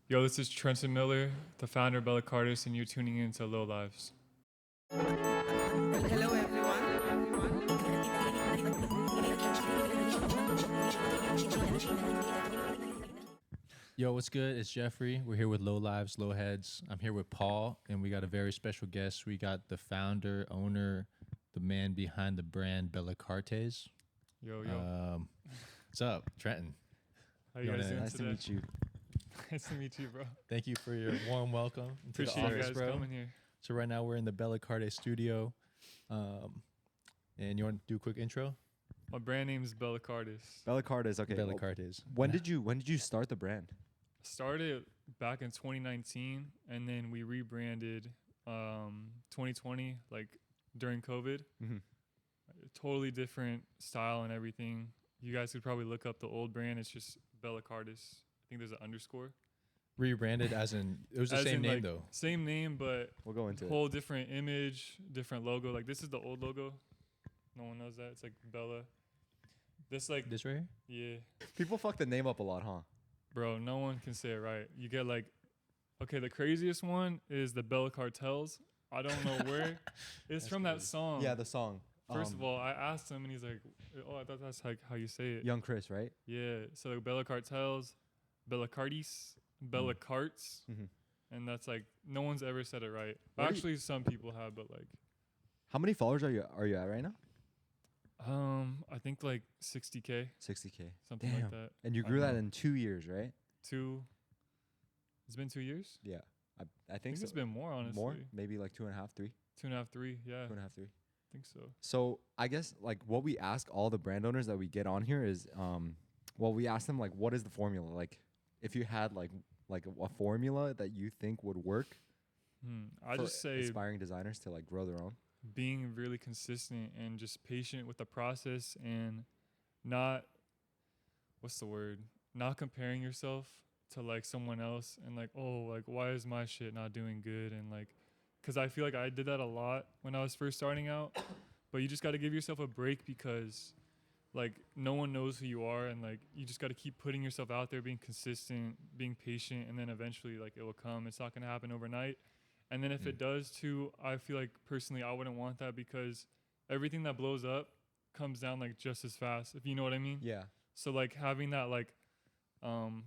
Yo, this is Trentun Miller, the founder of Belacartes, and you're tuning in to Lowlives. Hello, everyone. Yo, what's good? It's Jeffrey. We're here with Lowlives, Lowheads. I'm here with Paul, and we got a very special guest. We got the founder, owner, the man behind the brand Belacartes. Yo. What's up, Trenton? How you guys doing Nice today? to meet you. Nice to meet you, bro. Thank you for your warm welcome. to the Appreciate you office, guys bro. coming here. So right now we're in the Belacartes studio. And you want to do a quick intro? My brand name is Belacartes. Belacartes, okay. Belacartes. When did you start the brand? Started back in 2019, and then we rebranded 2020, like during COVID. Mm-hmm. Totally different style and everything. You guys could probably look up the old brand. It's just Belacartes. I think there's an underscore. Rebranded as in, it was the As same in, name like, though. Same name, but We'll go into it. whole different image, different logo. Like this is the old logo. No one knows that. It's like Bella. This like This right here? yeah, People fuck the name up a lot, huh? bro. No one can say it right. You get like, okay, the craziest one is the Belacartes. I don't know where. It's from that song. Yeah, the song. First of all, I asked him and he's like, oh, I thought that's like how you say it. Young Chris, right? Yeah. So Belacartes, Belacartes, Belacartes, Mm-hmm. and that's like no one's ever said it right. Where do you- Actually, some people have, but like. How many followers are you at right now? I think like 60K, 60K. something Damn. like that. And you I grew don't that know. in 2 years, right? It's been 2 years. Yeah. I I think think so. it's been more, honestly. More? Maybe like 2.5, 3. 2.5, 3. Yeah, 2.5, 3. I think so. So I guess like what we ask all the brand owners that we get on here is, we ask them like, what is the formula? Like, if you had like a formula that you think would work, I for just say aspiring designers to like grow their own. being really consistent and just patient with the process and not, what's the word? Not comparing yourself to like someone else and like, oh, like why is my shit not doing good? And like, cause I feel like I did that a lot when I was first starting out, but you just got to give yourself a break because like no one knows who you are. And like, you just got to keep putting yourself out there, being consistent, being patient. And then eventually like it will come. It's not going to happen overnight. And then if it does too, I feel like personally I wouldn't want that because everything that blows up comes down like just as fast, if you know what I mean. Yeah. So like having that like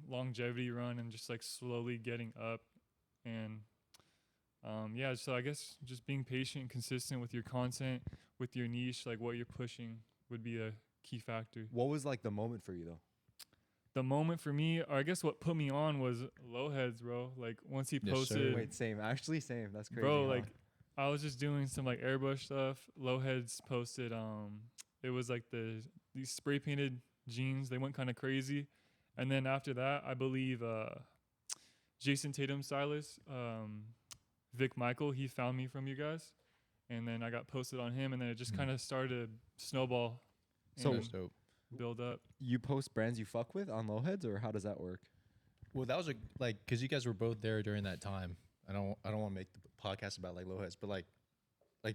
longevity run and just like slowly getting up and yeah, so I guess just being patient and consistent with your content, with your niche, like what you're pushing would be a key factor. What was like the moment for you though? The moment for me, or I guess what put me on was Lowheads, bro. Like once he Yes, sir. posted, Wait, same. Actually, same. That's crazy. bro, huh? like I was just doing some like airbrush stuff. Lowheads posted it was like these spray painted jeans. They went kind of crazy. And then after that, I believe Jason Tatum Stylist, Vic Michael, he found me from you guys. And then I got posted on him and then it just kind of started to snowball So- and That's dope. build up. you post brands you fuck with on Lowheads, or how does that work? Well, that was like because you guys were both there during that time. I don't want to make the podcast about like Lowheads, but like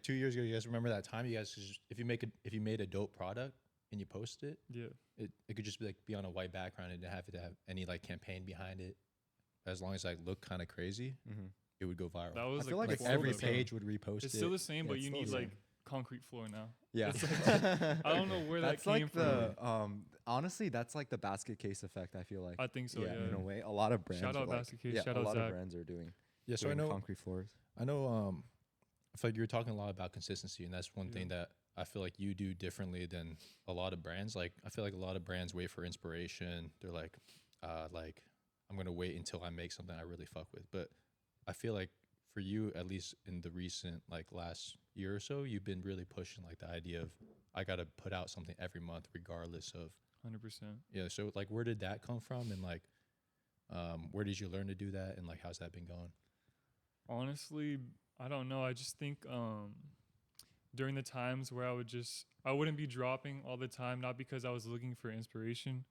2 years ago, you guys remember that time? You guys just, if you made a dope product and you post it, Yeah. it could just be on a white background and didn't have to have any like campaign behind it. As long as like looked kind of crazy, it would go viral. That was I feel like, like the it's every flow, though. page would repost It's it. still the same, Yeah, but it's you still need the like same. concrete floor now. Yeah. I don't know where That's that came like from. the honestly, that's like the basket case effect. I feel like. I think so, yeah. In a way, a lot of brands. Shout are out like, Basket Case, Yeah, shout a out lot Zach. of brands are doing. Yeah, so I doing know concrete floors. I feel like you were talking a lot about consistency, and that's one thing that I feel like you do differently than a lot of brands. Like I feel like a lot of brands wait for inspiration. They're like I'm gonna wait until I make something I really fuck with. But I feel like for you, at least in the recent like last year or so, you've been really pushing like the idea of I gotta put out something every month, regardless of 100%. yeah. So like, where did that come from, and like, where did you learn to do that, and like, how's that been going? Honestly, I don't know. I just think during the times where I wouldn't be dropping all the time, not because I was looking for inspiration,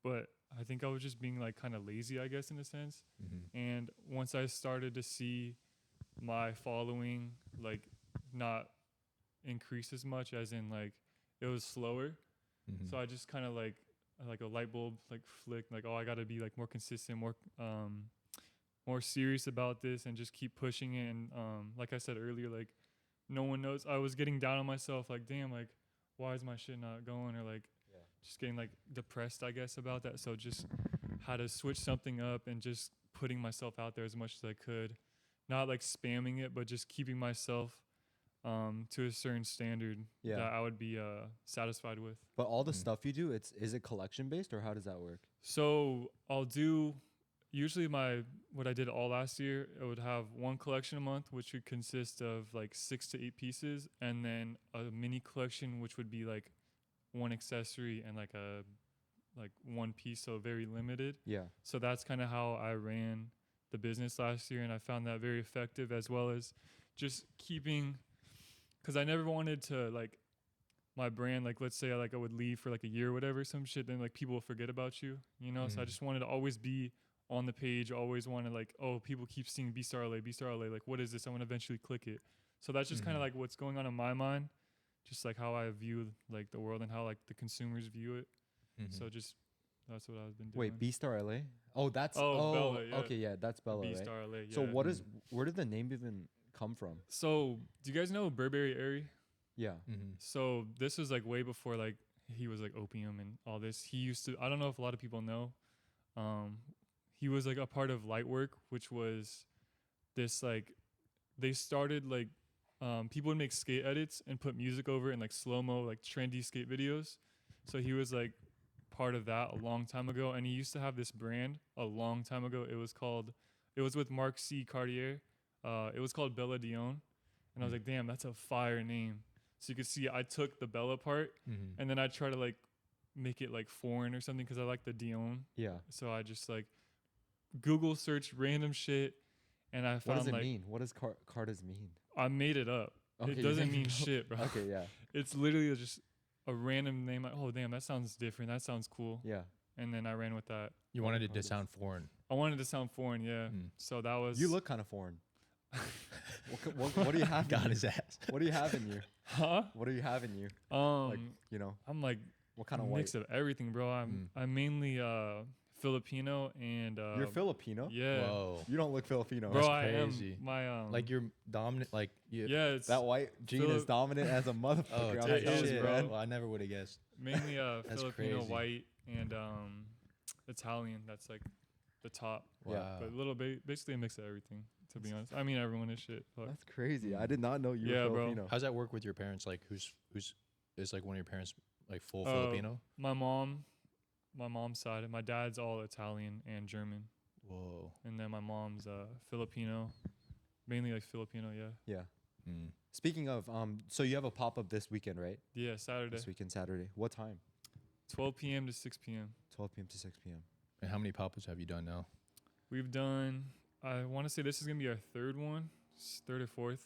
but I think I was just being like kind of lazy, I guess, in a sense. And once I started to see my following like not increase as much, as in like it was slower. So I just kind of like a light bulb like flicked, like, oh, I got to be like more consistent, more more serious about this and just keep pushing it. And like I said earlier, like no one knows. I was getting down on myself, like damn, like why is my shit not going, or like just getting like depressed, I guess, about that. So just had to switch something up and just putting myself out there as much as I could, not like spamming it, but just keeping myself to a certain standard that I would be satisfied with. But all the stuff you do, is it collection based or how does that work? So I'll do usually what I did all last year. I would have one collection a month, which would consist of like 6 to 8 pieces, and then a mini collection, which would be like one accessory and like one piece, so very limited. Yeah. So that's kind of how I ran the business last year, and I found that very effective, as well as just keeping, because I never wanted to like my brand, like let's say I would leave for like a year or whatever, some shit, then like people will forget about you, you know. So I just wanted to always be on the page, always want to like, oh, people keep seeing B-Star LA, like what is this? I want to eventually click it. So that's just kind of like what's going on in my mind, just like how I view like the world and how like the consumers view it. So just that's what I've been doing. Wait, B-Star LA? Oh, that's Bella, yeah. Okay, yeah, that's Bella, right? B-Star LA, yeah. So where did the name even come from? So do you guys know Burberry Airy? Yeah. So this was like way before like he was like Opium and all this. He used to, I don't know if a lot of people know, he was like a part of Lightwork, which was this like, they started like, people would make skate edits and put music over it and like slow-mo, like trendy skate videos. So he was like part of that a long time ago. And he used to have this brand a long time ago. It was with Mark C. Cartier. It was called Bella Dion. And I was like, damn, that's a fire name. So you could see I took the Bella part and then I try to like make it like foreign or something because I like the Dion. Yeah. So I just like Google search random shit and I found What does it like, mean? What does Cartas mean? I made it up. Okay, It you doesn't made mean it up. shit, bro. Okay, yeah. It's literally just a random name. Like, oh, damn, that sounds different. That sounds cool. Yeah. And then I ran with that. You wanted it to sound foreign. I wanted to sound foreign, yeah. So that was... You look kind of foreign. What do you have? Got his ass. What do you have in you? Huh? What do you have in you? Like, you know, I'm like what kind of mix white? of everything, bro. I'm mainly Filipino and You're Filipino? yeah. Whoa. You don't look Filipino. Bro, That's I am. crazy. My Like you're dominant, like you. yeah, it's That white gene is dominant as a motherfucker. Oh, I'm tight it is, telling you, shit. bro. man. Well, I never would have guessed. mainly That's Filipino crazy. white and Italian. That's like the top. Wow. But a little bit, basically a mix of everything, to be honest. I mean, everyone is shit. But That's crazy. I did not know you Yeah, were bro. Filipino. How's that work with your parents? Like, who's is like one of your parents like full Filipino? my mom's side, and my dad's all Italian and German. Whoa. And then my mom's Filipino, mainly like Filipino, yeah. Yeah. Speaking of, so you have a pop-up this weekend, right? Yeah, Saturday, This weekend, Saturday. What time? 12 p.m. to 6 p.m. 12 p.m. to 6 p.m. And how many Popups have you done now? We've done, I want to say this is going to be our third one, third or fourth.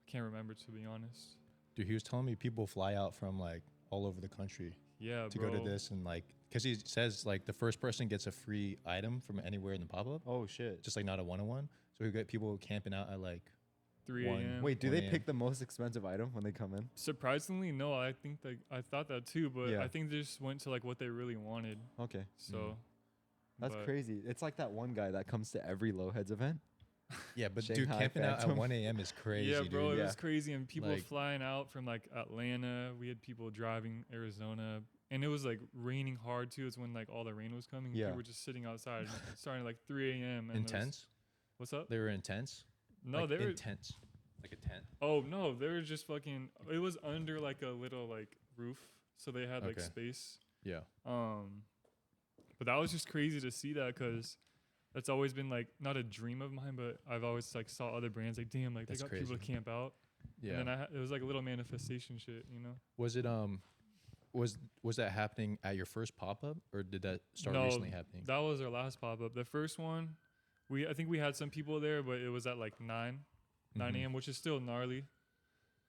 I can't remember, to be honest. Dude, he was telling me people fly out from like all over the country Yeah, to bro. go to this, and like, cause he says like the first person gets a free item from anywhere in the pop-up, Oh, shit. just like not a one-on-one. So we got people camping out at like 3 one. a.m. Wait, do 1 they a.m. pick the most expensive item when they come in? Surprisingly, no. I think like I thought that too, but Yeah. I think they just went to like what they really wanted. Okay. So That's but- crazy. It's like that one guy that comes to every Lowheads event. yeah, but dude, Shanghai camping out at Phantom. 1 a.m. is crazy, Yeah, bro, dude. it Yeah. was crazy, and people Like- flying out from like Atlanta. We had people driving Arizona, and it was like raining hard too. It's when like all the rain was coming. Yeah. People were just sitting outside, starting at like 3 a.m. and it was- Intense. What's up? They were intense. No, Like, they were. intense, like a tent. Oh no, they were just fucking. It was under like a little like roof, so they had like Okay. space. Yeah. But that was just crazy to see that, because that's always been like not a dream of mine, but I've always like saw other brands like, damn, like That's they got people to crazy. camp out. Yeah. And then it was like a little manifestation shit, you know. Was it was that happening at your first pop-up, or did that start No, recently happening? That was our last pop up. The first one, I think we had some people there, but it was at like 9 Mhm. a.m., which is still gnarly.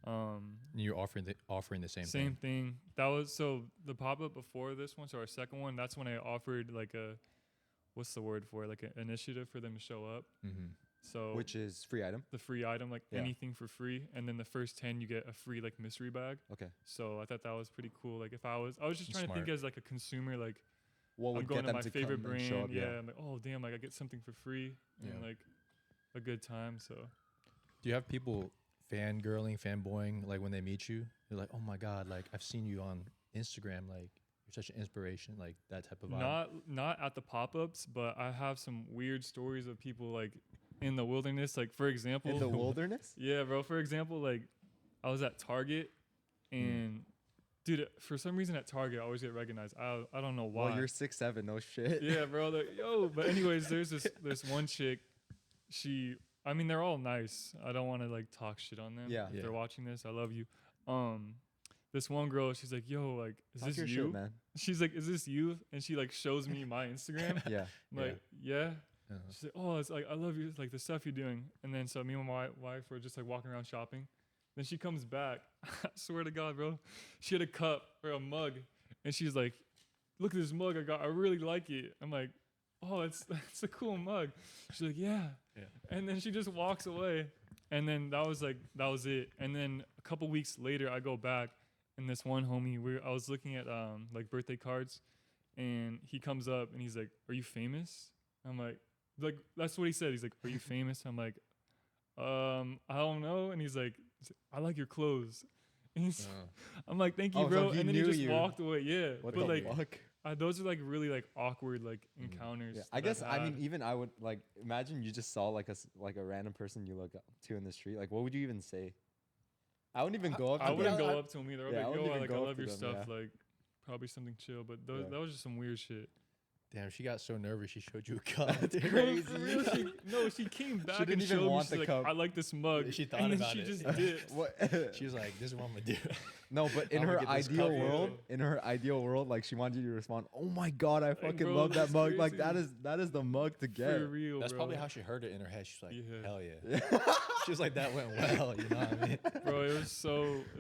And you're offering the same Same thing. thing. That was so the pop up before this one, so our second one. That's when I offered like what's the word for it? Like an initiative for them to show up. Mm-hmm. So Which is free item. the free item, like Yeah. anything for free, and then the first 10 you get a free like mystery bag. Okay. So I thought that was pretty cool. Like if I was just trying to Smart. think as like a consumer, like What I'm would going get to them my to favorite come and show brand, up? yeah. I'm like, oh damn, like I get something for free, and Yeah. like a good time. So Do you have people fangirling, fanboying, like when they meet you? They're like, oh my God, like I've seen you on Instagram. Like you're such an inspiration, like that type of vibe. not at the pop-ups, but I have some weird stories of people like in the wilderness. Like for example, In the wilderness? yeah, bro. For example, like I was at Target and dude, for some reason at Target I always get recognized. I don't know why. Well, you're 6'7", no shit. Yeah, bro. Like, yo, but anyways, there's this one chick. I mean, they're all nice. I don't want to like talk shit on them. Yeah. If Yeah. they're watching this, I love you. This one girl, she's like, yo, like, is Talk this your you? shit, man. She's like, is this you? And she like shows me my Instagram. Yeah. I'm like, yeah. Uh-huh. She's like, oh, it's like, I love you. It's like the stuff you're doing. And then so me and my wife were just like walking around shopping. Then she comes back. I swear to God, bro. She had a cup or a mug. And she's like, look at this mug I got. I really like it. I'm like, oh, that's a cool mug. She's like, yeah. And then she just walks away. And then that was it. And then a couple weeks later, I go back. And this one homie, I was looking at like birthday cards. And he comes up and he's like, are you famous? I'm like, that's what he said. He's like, are you famous? I'm like, I don't know. And he's like, I like your clothes. And I'm like, thank you, Oh, so bro. he And then he knew just you. walked away. Yeah. What but the like, fuck? those are like really like awkward like encounters. Yeah. I that guess, I've I mean, had. even I would, like, imagine you just saw like a random person you look up to in the street. Like, what would you even say? I wouldn't even go up to I them. wouldn't go up to him either. I'd Yeah, I be like, wouldn't yo, even like, go I up love to your them, stuff. yeah. Like, probably something chill. But Yeah. that was just some weird shit. Damn, she got so nervous she showed you a cup. That's dude. crazy. For real, she came back didn't and even showed me. want She's the like, cup. I like this mug. She thought and then about she it. just dipped. What? She was like, this is what I'm gonna do. No, but in I'm her gonna get this ideal cup. world, like she wanted you to respond, "Oh my God, I fucking bro, love that that's mug!" Like crazy. that is the mug to get. For real, That's bro. probably how she heard it in her head. She's like, Yeah. hell yeah. She was like, that went well. You know what I mean? Bro, it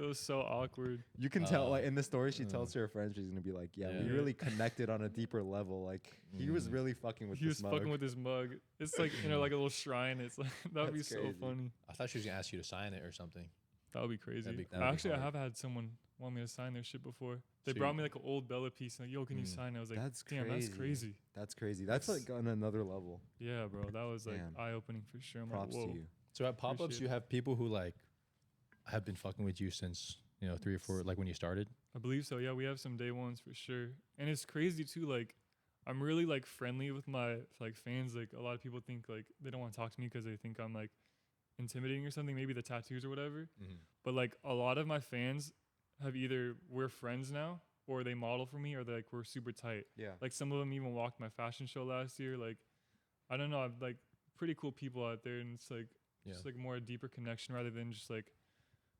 was so awkward. You can tell, like in the story, she uh. tells to her friends, she's gonna be like, "Yeah, we Yeah. really connected on a deeper level. Like he was really fucking with He this was mug." fucking with his mug. It's like like a little shrine. It's like that'd be That's so crazy. funny. I thought she was gonna ask you to sign it or something. That would be crazy. That'd be Actually, I hard. have had someone want me to sign their shit before. They So brought you- me like an old Bella piece. Like, yo, can you sign it? I was like, That's damn, that's crazy. That's crazy. That's That's- like on another level. Yeah, bro, that was like Damn. eye opening for sure. I'm Props like, whoa. to you. So at Popups, Appreciate you have people who like have been fucking with you since 3 or 4, like when you started. I believe so. Yeah, we have some day ones for sure. And it's crazy too. Like, I'm really like friendly with my like fans. Like, a lot of people think like they don't want to talk to me because they think I'm like intimidating or something. Maybe the tattoos or whatever. But like a lot of my fans have either we're friends now or they model for me or they're like we're super tight. Yeah. Like some of them even walked my fashion show last year. Like, I don't know. I've like pretty cool people out there, and it's like just like more a deeper connection rather than just like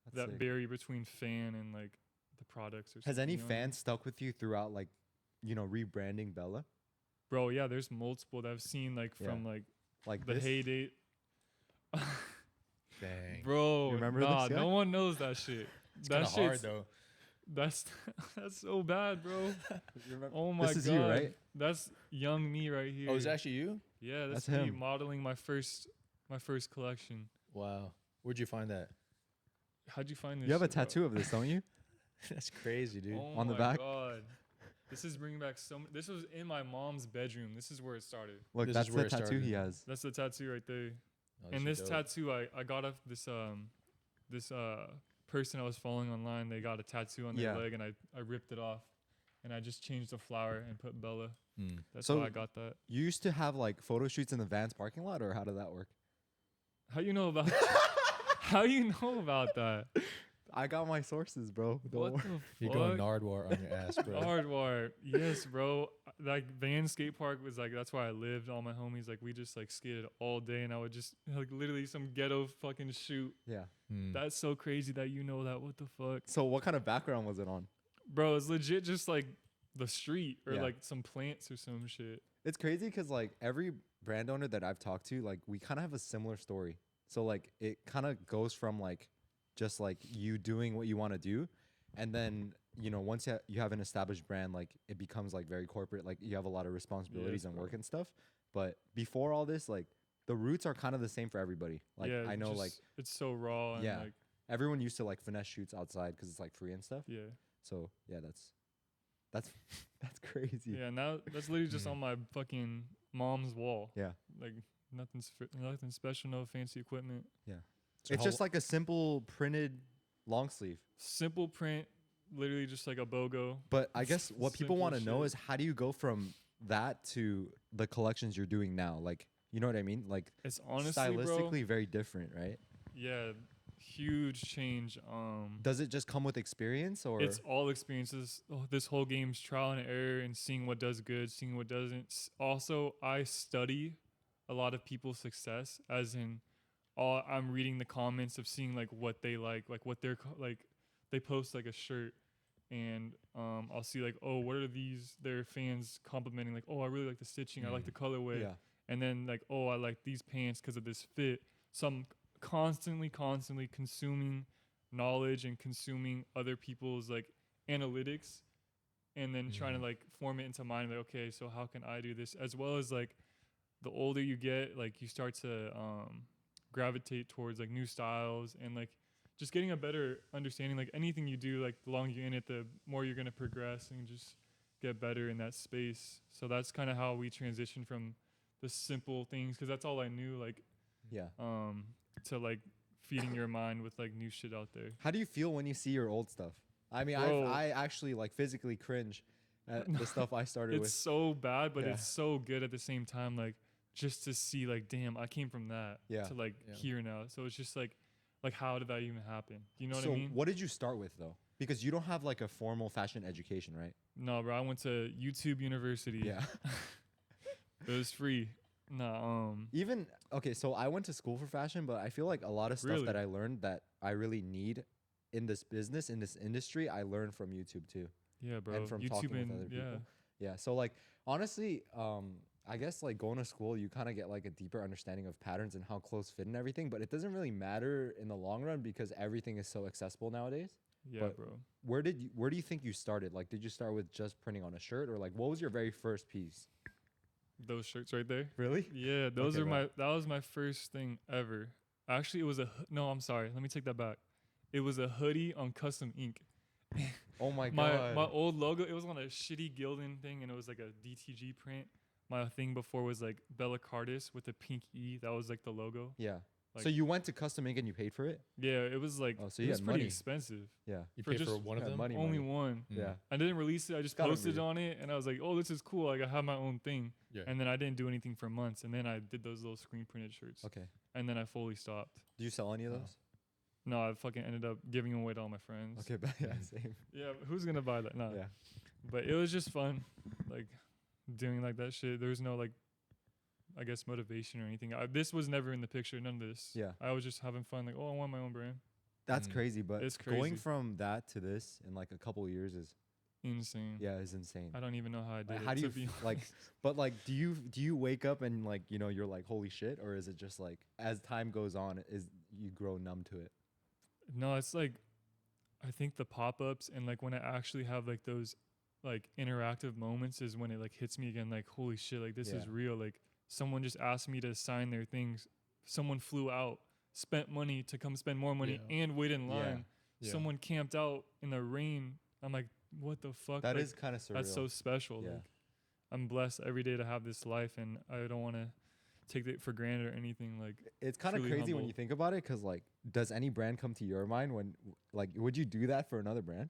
That's that sick. barrier between fan and like the products or something. Has any you know what I mean? fan stuck with you throughout, like, rebranding Bella? Bro, yeah, there's multiple that I've seen like Yeah. from like Like the this? heyday. Dang. Bro, You remember nah, this guy? no one knows that shit. It's that kind of hard shit's though. that's that's so bad, bro. You remember- Oh my god. This is you, right? That's young me right here. Oh, is that actually you? Yeah, that's, That's me him. modeling my first collection. Wow. Where'd you find that? How'd you find this? You have a shit, bro? tattoo of this, don't you? That's crazy, dude. Oh On the my back? God. This is bringing back this was in my mom's bedroom. This is where it started. Look, This is that's where the it tattoo started. he has. That's the tattoo right there. Oh, And is this dope. tattoo, I got off this person I was following online. They got a tattoo on their Yeah. leg, and I ripped it off, and I just changed the flower and put Bella. Mm. That's So- why I got that. You used to have like photo shoots in the Vans parking lot, or how did that work? How you know about? How you know about that? I got my sources, bro. Don't What worry. the fuck? You're going Nardwar on your ass, bro. Hardwire. Yes, bro. Like Van skate park was like that's where I lived. All my homies like we just like skated all day, and I would just like literally some ghetto fucking shoot. Yeah. Mm. That's so crazy that you know that. What the fuck, So what kind of background was it on? bro? It's legit just like the street or Yeah. like some plants or some shit. It's crazy because like every brand owner that I've talked to, like we kind of have a similar story. So like it kind of goes from like just like you doing what you want to do, and then once you have an established brand, like it becomes like very corporate. Like you have a lot of responsibilities and bro. work and stuff. But before all this, like the roots are kind of the same for everybody. Like yeah, I know just- like it's so raw and Yeah. like everyone used to like finesse shoots outside because it's like free and stuff. yeah, So yeah, that's that's crazy. yeah. Now that's literally just Mm. on my fucking mom's wall. Yeah. Like Nothing special, no fancy equipment. So It's just like a simple printed long sleeve. Simple print, literally just like a BOGO. But I guess what people Simple want to know shit. is how do you go from that to the collections you're doing now? Like, you know what I mean? Like, It's honestly, stylistically bro, very different, right? yeah, huge change. Does it just come with experience, or It's all experiences. This whole game's trial and error and seeing what does good, seeing what doesn't. Also, I study a lot of people's success, as in, I'm reading the comments of seeing like what they like what they're like. They post like a shirt, and I'll see like, oh, what are their fans complimenting? Like, oh, I really like the stitching. I like the colorway. yeah, And then like, oh, I like these pants because of this fit. So I'm constantly consuming knowledge and consuming other people's like analytics, and then trying to like form it into mine. Like, okay, so how can I do this? As well as like, the older you get, like you start to gravitate towards like new styles and like just getting a better understanding. Like anything you do, like the longer you're in it, the more you're gonna progress and just get better in that space. So that's kind of how we transition from the simple things, because that's all I knew, like yeah. to like feeding your mind with like new shit out there. How do you feel when you see your old stuff? I mean, Bro. I actually like physically cringe at the stuff I started It's with. so bad, but Yeah. it's so good at the same time. Like just to see, like, damn, I came from that Yeah. to like Yeah. here now. So it's just like how did that even happen? You know So what I mean? what did you start with though? Because you don't have like a formal fashion education, right? No, bro, I went to YouTube University. Yeah. It was free. Nah, Even okay, so I went to school for fashion, but I feel like a lot of stuff Really? that I learned that I really need in this business, in this industry, I learned from YouTube too. yeah, bro. And from YouTube talking with and other yeah, people. Yeah. So like honestly, I guess like going to school, you kind of get like a deeper understanding of patterns and how close fit and everything, but it doesn't really matter in the long run because everything is so accessible nowadays. yeah, but bro. Where do you think you started? Like, did you start with just printing on a shirt, or like what was your very first piece? Those shirts right there. Really? Yeah, those Okay, are bro. that was my first thing ever. Actually, it was no, I'm sorry. Let me take that back. It was a hoodie on custom ink. Oh my My god. old logo, it was on a shitty Gildan thing, and it was like a DTG print. My thing before was like Belacartes with a pink E. That was like the logo. Yeah. Like, So you went to custom ink and you paid for it? yeah, it was like Oh, so it you was had pretty money. expensive. Yeah. You for pay for just- one of Yeah, them? money. Only one. Mm. Yeah. I didn't release it. I just Gotta posted be. on it, and I was like, "Oh, this is cool. Like I have my own thing." Yeah. And then I didn't do anything for months, and then I did those little screen printed shirts, Okay. and then I fully stopped. Do you sell any of Oh. those? No, I fucking ended up giving them away to all my friends. Okay, but yeah, same. Yeah, who's gonna buy that? No. Yeah. But it was just fun, like doing like that shit. There was no like, I guess, motivation or anything. This was never in the picture. None of this. Yeah. I was just having fun. Like, oh, I want my own brand. That's Mm. crazy, but It's going crazy. from that to this in like a couple of years is Insane. is insane. I don't even know how I did Like, it. how do to you be like but like do you wake up and like, you know, you're like holy shit, or is it just like as time goes on is you grow numb to it? No, it's like, I think the pop-ups and like when I actually have like those like interactive moments is when it like hits me again. Like, holy shit, like this is Yeah. real. Like someone just asked me to sign their things. Someone flew out, spent money to come spend more money Yeah. and wait in Yeah. line. Yeah. Someone camped out in the rain. I'm like, what the fuck? That Like, is kind of surreal. that's so special. Yeah. Like, I'm blessed every day to have this life, and I don't want to take it for granted or anything. Like, It's kind of truly crazy when humble. you think about it, because like, does any brand come to your mind when, like, would you do that for another brand?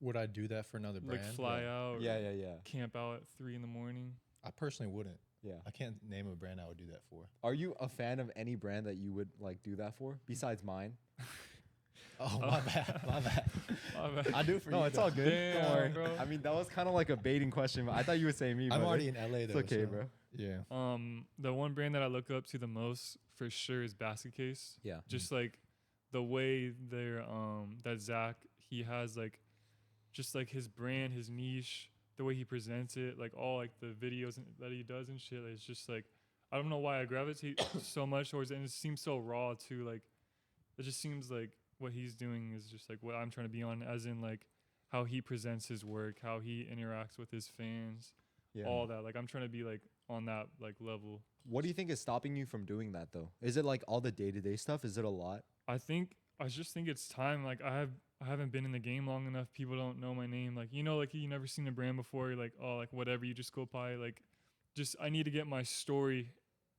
Would I do that for another brand? like fly out, or Yeah. camp out at 3 a.m. I personally wouldn't. Yeah. I can't name a brand I would do that for. Are you a fan of any brand that you would like do that for besides mine? Oh, my bad. My bad. My bad. I do it for you. No, it's though. all good. Don't Damn, worry. bro. I mean, that was kind of like a baiting question, but I thought you would say me. I'm but already in LA though. it's okay, so, bro. Yeah. The one brand that I look up to the most for sure is Basket Case. Yeah. Just like the way they're that Zach, he has like just like his brand, his niche, the way he presents it, like all like the videos that he does and shit. It's just like, I don't know why I gravitate so much towards it, and it seems so raw too. Like it just seems like what he's doing is just like what I'm trying to be on, as in like how he presents his work, how he interacts with his fans, Yeah. all that. Like I'm trying to be like on that like level. What do you think is stopping you from doing that though? Is it like all the day-to-day stuff? Is it a lot? I just think it's time. Like I haven't been in the game long enough. People don't know my name. Like, you know, like you never seen a brand before. You're like, oh, like whatever. You just go by. Like, just I need to get my story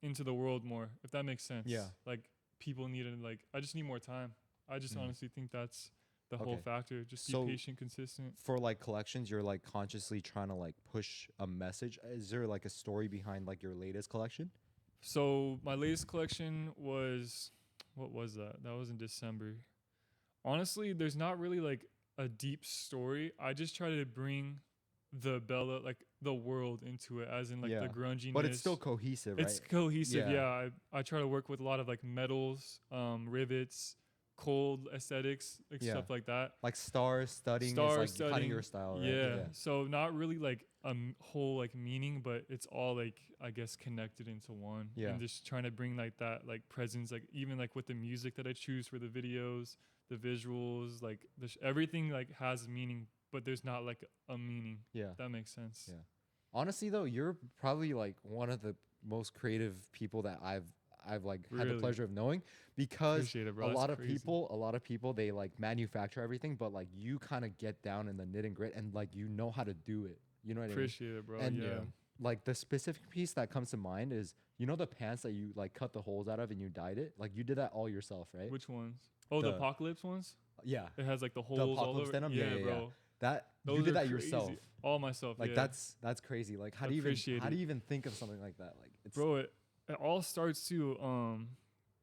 into the world more, if that makes sense. Yeah. Like people need it. Like I just need more time. I just honestly think that's the whole Okay. factor. Just So- be patient, consistent. For like collections, you're like consciously trying to like push a message. Is there like a story behind like your latest collection? So my latest collection was, what was that? That was in December. Honestly, there's not really like a deep story. I just try to bring the Bella, like the world into it, as in like Yeah. the grunginess. But it's still cohesive, right? It's cohesive. Yeah. Yeah, I try to work with a lot of like metals, rivets, cold aesthetics, like Yeah. stuff like that. Like star studding Star is like kind studding, of your style, right? Yeah. So not really like a whole like meaning, but it's all like I guess connected into one. Yeah. And just trying to bring like that like presence, like even like with the music that I choose for the videos, the visuals, like everything like has meaning, but there's not like a meaning. Yeah. If that makes sense. Yeah. Honestly though, you're probably like one of the most creative people that I've like had the Really? pleasure of knowing, because Appreciate it, bro. a That's lot of crazy. people they like manufacture everything, but like you kind of get down in the knit and grit and like you know how to do it. You know what I mean? Appreciate it, bro. And yeah. like the specific piece that comes to mind is, you know, the pants that you like cut the holes out of and you dyed it. Like you did that all yourself, right? Which ones? Oh, the The- Apocalypse ones? Yeah. It has like the holes all Apocalypse over. denim? Yeah, Yeah, yeah, bro. yeah. That Those you did are that yourself. crazy. All myself. Like yeah. that's crazy. Like how do you Appreciate it. even think of something like that? Like it's Bro, it all starts to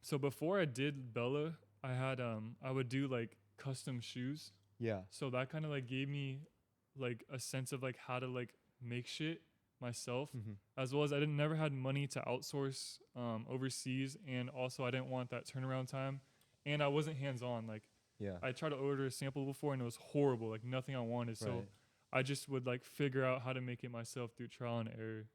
so before I did Bella, I had I would do like custom shoes. yeah. So that kind of like gave me like a sense of like how to like make shit myself, Mm-hmm. as well as I never had money to outsource overseas, and also I didn't want that turnaround time, and I wasn't hands on. Like Yeah. I tried to order a sample before and it was horrible, like nothing I wanted. So Right. I just would like figure out how to make it myself through trial and error.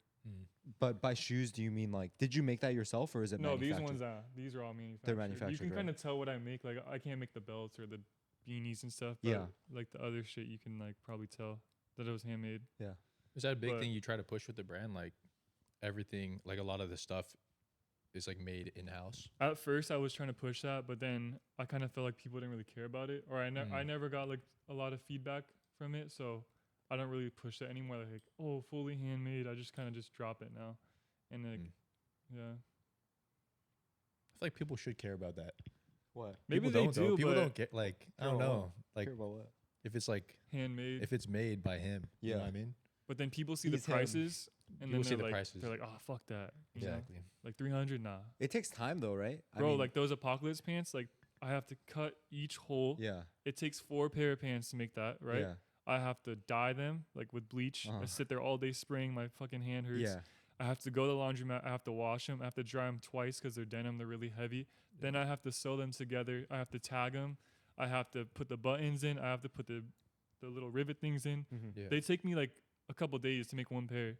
But by shoes, do you mean like, did you make that yourself or is it No, these manufactured? ones, these are all manufactured. manufactured, You can right. kind of tell what I make. Like I can't make the belts or the beanies and stuff. But Yeah. like the other shit, you can like probably tell that it was handmade. Is that a big But- thing you try to push with the brand? Like everything, like a lot of the stuff is like made in house. At first, I was trying to push that, but then I kind of felt like people didn't really care about it, or I never got like a lot of feedback from it. So I don't really push that anymore. Like, oh, fully handmade. I just kind of just drop it now, and like, yeah. I feel like people should care about that. What? Maybe People they don't, though. do, People but don't get like I don't Care about know. Like Care about what? if it's like handmade. if it's made by him. You know Yeah. what I mean? But then people see He's the him. prices, and People then see they're the like, prices. they're like, oh, fuck that. You know? Exactly. Like 300, nah. It takes time though, right? I Bro, mean, like those Apocalypse pants, like I have to cut each hole. yeah. It takes 4 pair of pants to make that, right? Yeah. I have to dye them like with bleach. I sit there all day spraying. My fucking hand hurts. Yeah. I have to go to the laundromat. I have to wash them. I have to dry them twice because they're denim. They're really heavy. Then I have to sew them together. I have to tag them. I have to put the buttons in. I have to put the little rivet things in. Mm-hmm. Yeah. They take me like a couple days to make 1 pair.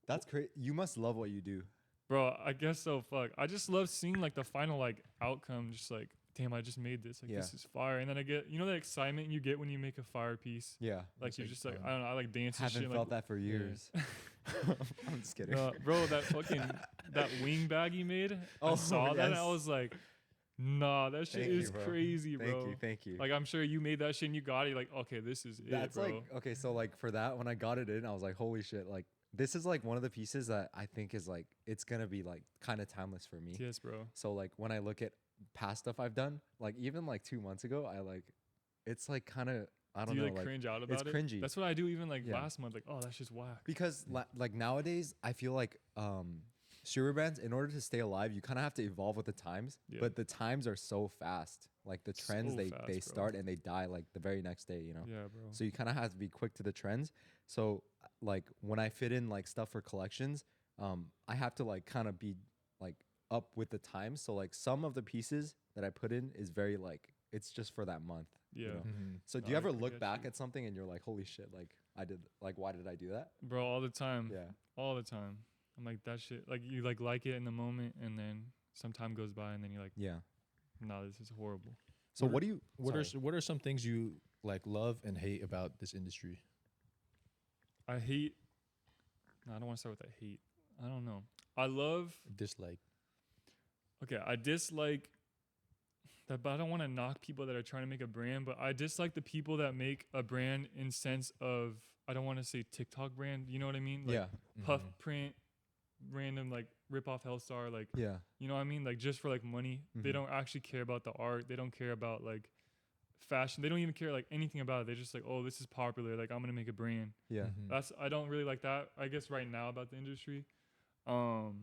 That's crazy. You must love what you do. Bro, I guess so. Fuck. I just love seeing like the final like outcome. Just like, damn, I just made this. Like Yeah. this is fire. And then I get, you know, the excitement you get when you make a fire piece. Yeah. Like It's, you're like, just like, fun. I don't know. I like dance and Haven't shit. felt like, that for years. I'm just kidding. bro, that fucking that wing bag you made. I Oh, saw that and I yes. was like, nah, that shit Thank you, is bro. crazy, bro. Thank you. Like I'm sure you made that shit and you got it. You're like, okay, this is That's it, bro. like, okay, so like for that, when I got it in, I was like, holy shit, like this is like one of the pieces that I think is like, it's gonna be like kind of timeless for me. Yes, bro. So like when I look at past stuff I've done, like even like 2 months ago, I like, it's like kind of, I Do don't you know, like like cringe out about it? cringy. That's what I do even like Yeah. last month. Like, oh, that's just whack. because like nowadays, I feel like streetwear brands, in order to stay alive, you kind of have to evolve with the times. Yeah. But the times are so fast. Like the trends, So they fast, they bro. start and they die like the very next day. You know. Yeah, bro. So you kind of have to be quick to the trends. So like when I fit in like stuff for collections, I have to like kind of be like up with the times. So like some of the pieces that I put in is very like, it's just for that month. Yeah. You know? Mhm. So do No, you I ever get look back you. at something and you're like, holy shit, like I did, like why did I do that? Bro, all the time. Yeah. All the time. I'm like, that shit. Like you like it in the moment, and then some time goes by, and then you're like, Yeah. nah, this is horrible. So what do you? What are some things you like love and hate about this industry? I hate. No, I don't want to start with that hate. I don't know. I love. Dislike. Okay, I dislike that, but I don't want to knock people that are trying to make a brand. But I dislike the people that make a brand in sense of, I don't want to say TikTok brand. You know what I mean? Like Yeah. puff Mhm. print, random like rip off Hellstar, like Yeah. you know what I mean, like just for like money. They Mhm. don't actually care about the art. They don't care about like fashion. They don't even care like anything about it. They're just like, oh, this is popular, like I'm gonna make a brand. Yeah. That's I don't really like that, I guess, right now about the industry. Do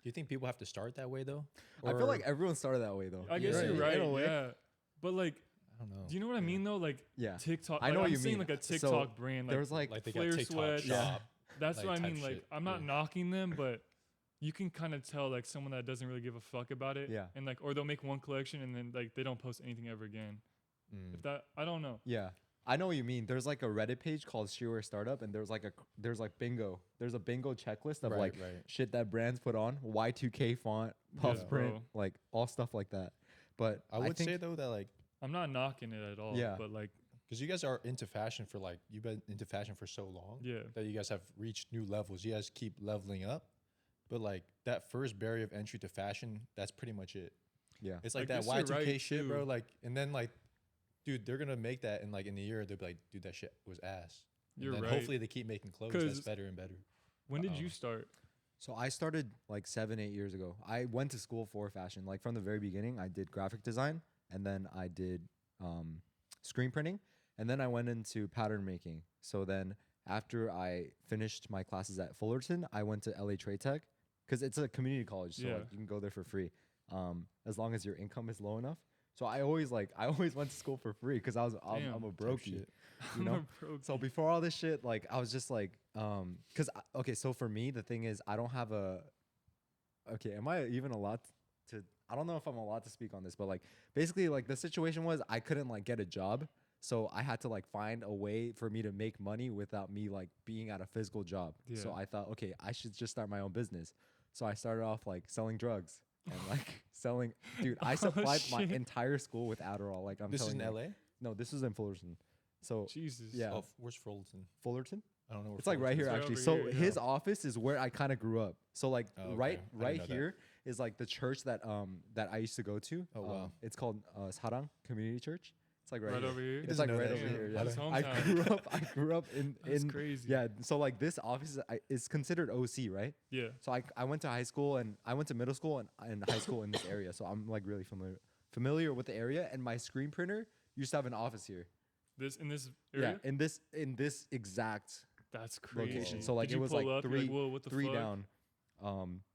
you think people have to start that way though? I feel like everyone started that way though. I guess Yeah. you're In right. a way. Yeah, but like, I don't know. do you know what I mean though? Like Yeah. TikTok. I like, know what I'm you seeing mean. like a So, TikTok brand. There Like was like Like they got flare TikTok sweats. shop. that's like, what I type mean. Like shit. I'm not Yeah. knocking them, but you can kind of tell like someone that doesn't really give a fuck about it. Yeah. And like, or they'll make one collection and then like they don't post anything ever again. Mm. If that, I don't know. Yeah. I know what you mean. There's like a Reddit page called Streetwear Startup, and there's like bingo. There's a bingo checklist of like right. shit that brands put on, Y2K font, puff Yeah, print, bro. like all stuff like that. But I would think, say though that like I'm not knocking it at all. Yeah. But like, because you guys are into fashion for like you've been into fashion for so long yeah. that you guys have reached new levels. You guys keep leveling up, but like that first barrier of entry to fashion, that's pretty much it. yeah, It's like I that guess you're Y2K right, shit, bro. too. Like, and then like, dude, they're gonna make that in like in a year. They'll be like, dude, that shit was ass. And You're then right. hopefully they keep making clothes that's 'Cause better and better. When did Uh-oh. you start? So I started like 7-8 years ago. I went to school for fashion. Like from the very beginning, I did graphic design, and then I did screen printing, and then I went into pattern making. So then after I finished my classes at Fullerton, I went to LA Trade Tech because it's a community college, so Yeah. like you can go there for free, as long as your income is low enough. So I always went to school for free because I'm Damn, a Type brokey. shit. You know? I'm a broke. So before all this shit, like I was just like, cause okay, so for me, the thing is, I don't have a. Okay, am I even allowed to? I don't know if I'm allowed to speak on this, but like basically, like the situation was, I couldn't like get a job, so I had to like find a way for me to make money without me like being at a physical job. So Yeah. I thought, okay, I should just start my own business. So I started off like selling drugs and like selling. Dude, I Oh, supplied my shit. entire school with Adderall. Like I'm This is telling in you. LA. No, this was in Fullerton. So Jesus. yeah. Oh, where's Fullerton? Fullerton. I don't know. Where It's like right Fullerton here is. right actually. over So here, yeah. his office is where I kind of grew up. So like Oh, okay. right I didn't right know that. here is like the church that I used to go to. Oh, wow. It's called Sarang Community Church. It's like right, Right here. over here. It's doesn't like know right that over shit. here. Yeah. His I hometown. I grew up in That's in crazy. yeah. So like this office is considered OC, right? Yeah. So I went to high school and I went to middle school and high school in this area. So I'm like really familiar with the area. And my screen printer used to have an office here. This in this area. Yeah, in this exact That's crazy. location. So like Did it you was pull like up? You're three whoa, what the three fuck? down.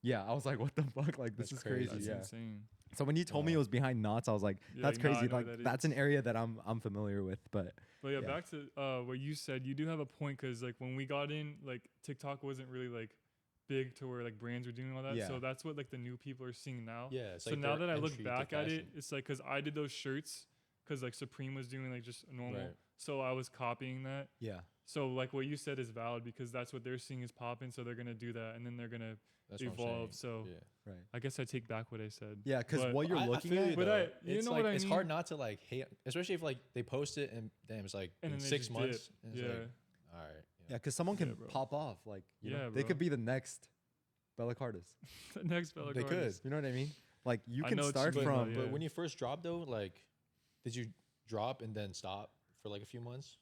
Yeah, I was like, what the fuck? Like this That's is crazy. crazy. That's Yeah. insane. So when you told me it Wow. was behind knots, I was like, Yeah, that's like, nah, I crazy. know Like what that that's is. an area that I'm familiar with. But But yeah, Yeah. back to what you said. You do have a point because like when we got in, like TikTok wasn't really like big to where like brands were doing all that. Yeah. So that's what like the new people are seeing now. Yeah. It's So like now their that I look entry to back at it, fashion. it's like because I did those shirts because like Supreme was doing like just normal. Right. So I was copying that. yeah, So like what you said is valid because that's what they're seeing is popping. So they're gonna do that and then they're gonna That's what I'm evolve. saying. So Yeah. right. I guess I take back what I said. Yeah, because But what you're I looking feel at. you, But though. you It's know like, what I it's mean? hard not to like hate, especially if like they post it and damn, it's like And in then they 6 just months. dip. And it's Yeah. like, all right. Yeah, because someone can Yeah, bro. pop off. Like you know, Yeah, they bro. could be the next Belacartes. The next Belacartes. They could. You know what I mean? Like you I can know what you start mean, from. though, But yeah. when you first dropped though, like, did you drop and then stop for like a few months?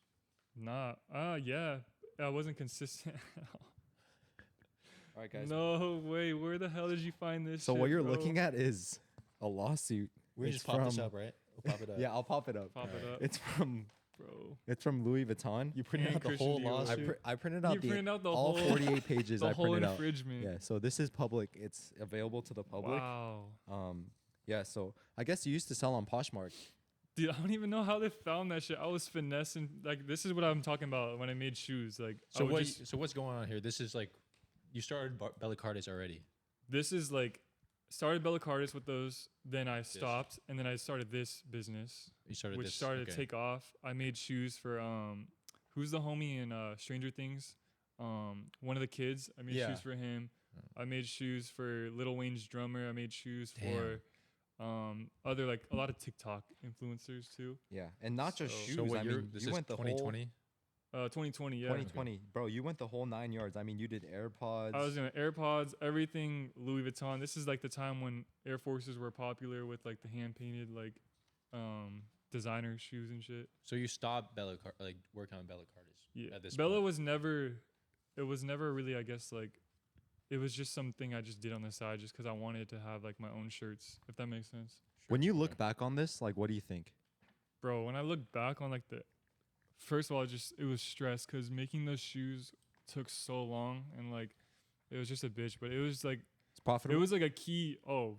Nah. Yeah. I wasn't consistent. All right, guys. No way. Where the hell did you find this? So shit, what you're bro? looking at is a lawsuit. We It's just pop this from- up, right? We'll pop it up. Yeah, I'll pop it up. Pop it Alright. up, It's from bro. Louis Vuitton. You printed And out the Christian whole Dior. lawsuit. I printed out You printed out the all whole 48 pages. The I whole printed out. infringement. Yeah, so this is public. It's available to the public. Wow. Yeah, so I guess you used to sell on Poshmark. Dude, I don't even know how they found that shit. I was finessing. Like, this is what I'm talking about when I made shoes. Like, So I would what? just- So what's going on here? This is like, you started Belacartes already. this is like, started Belacartes with those. Then I stopped, and then I started this business, You started which this. started to okay. take off. I made shoes for who's the homie in Stranger Things? One of the kids. I made Yeah. shoes for him. I made shoes for Lil Wayne's drummer. I made shoes Damn. for other like a lot of TikTok influencers too. Yeah, and not just So- shoes. So what I year? mean, This you is went the 2020. 2020, yeah. 2020, bro. You went the whole 9 yards. I mean, you did AirPods. I was doing AirPods, everything Louis Vuitton. This is like the time when Air Forces were popular with like the hand painted like designer shoes and shit. So you stopped like working on Belacartes. Yeah. At this Bella point. was never it was never really, I guess, like it was just something I just did on the side just because I wanted to have like my own shirts, if that makes sense. When you look back on this, like, what do you think? Bro, when I look back on like first of all, it was stress because making those shoes took so long and like it was just a bitch. But it was like It's profitable. it was like a key. Oh,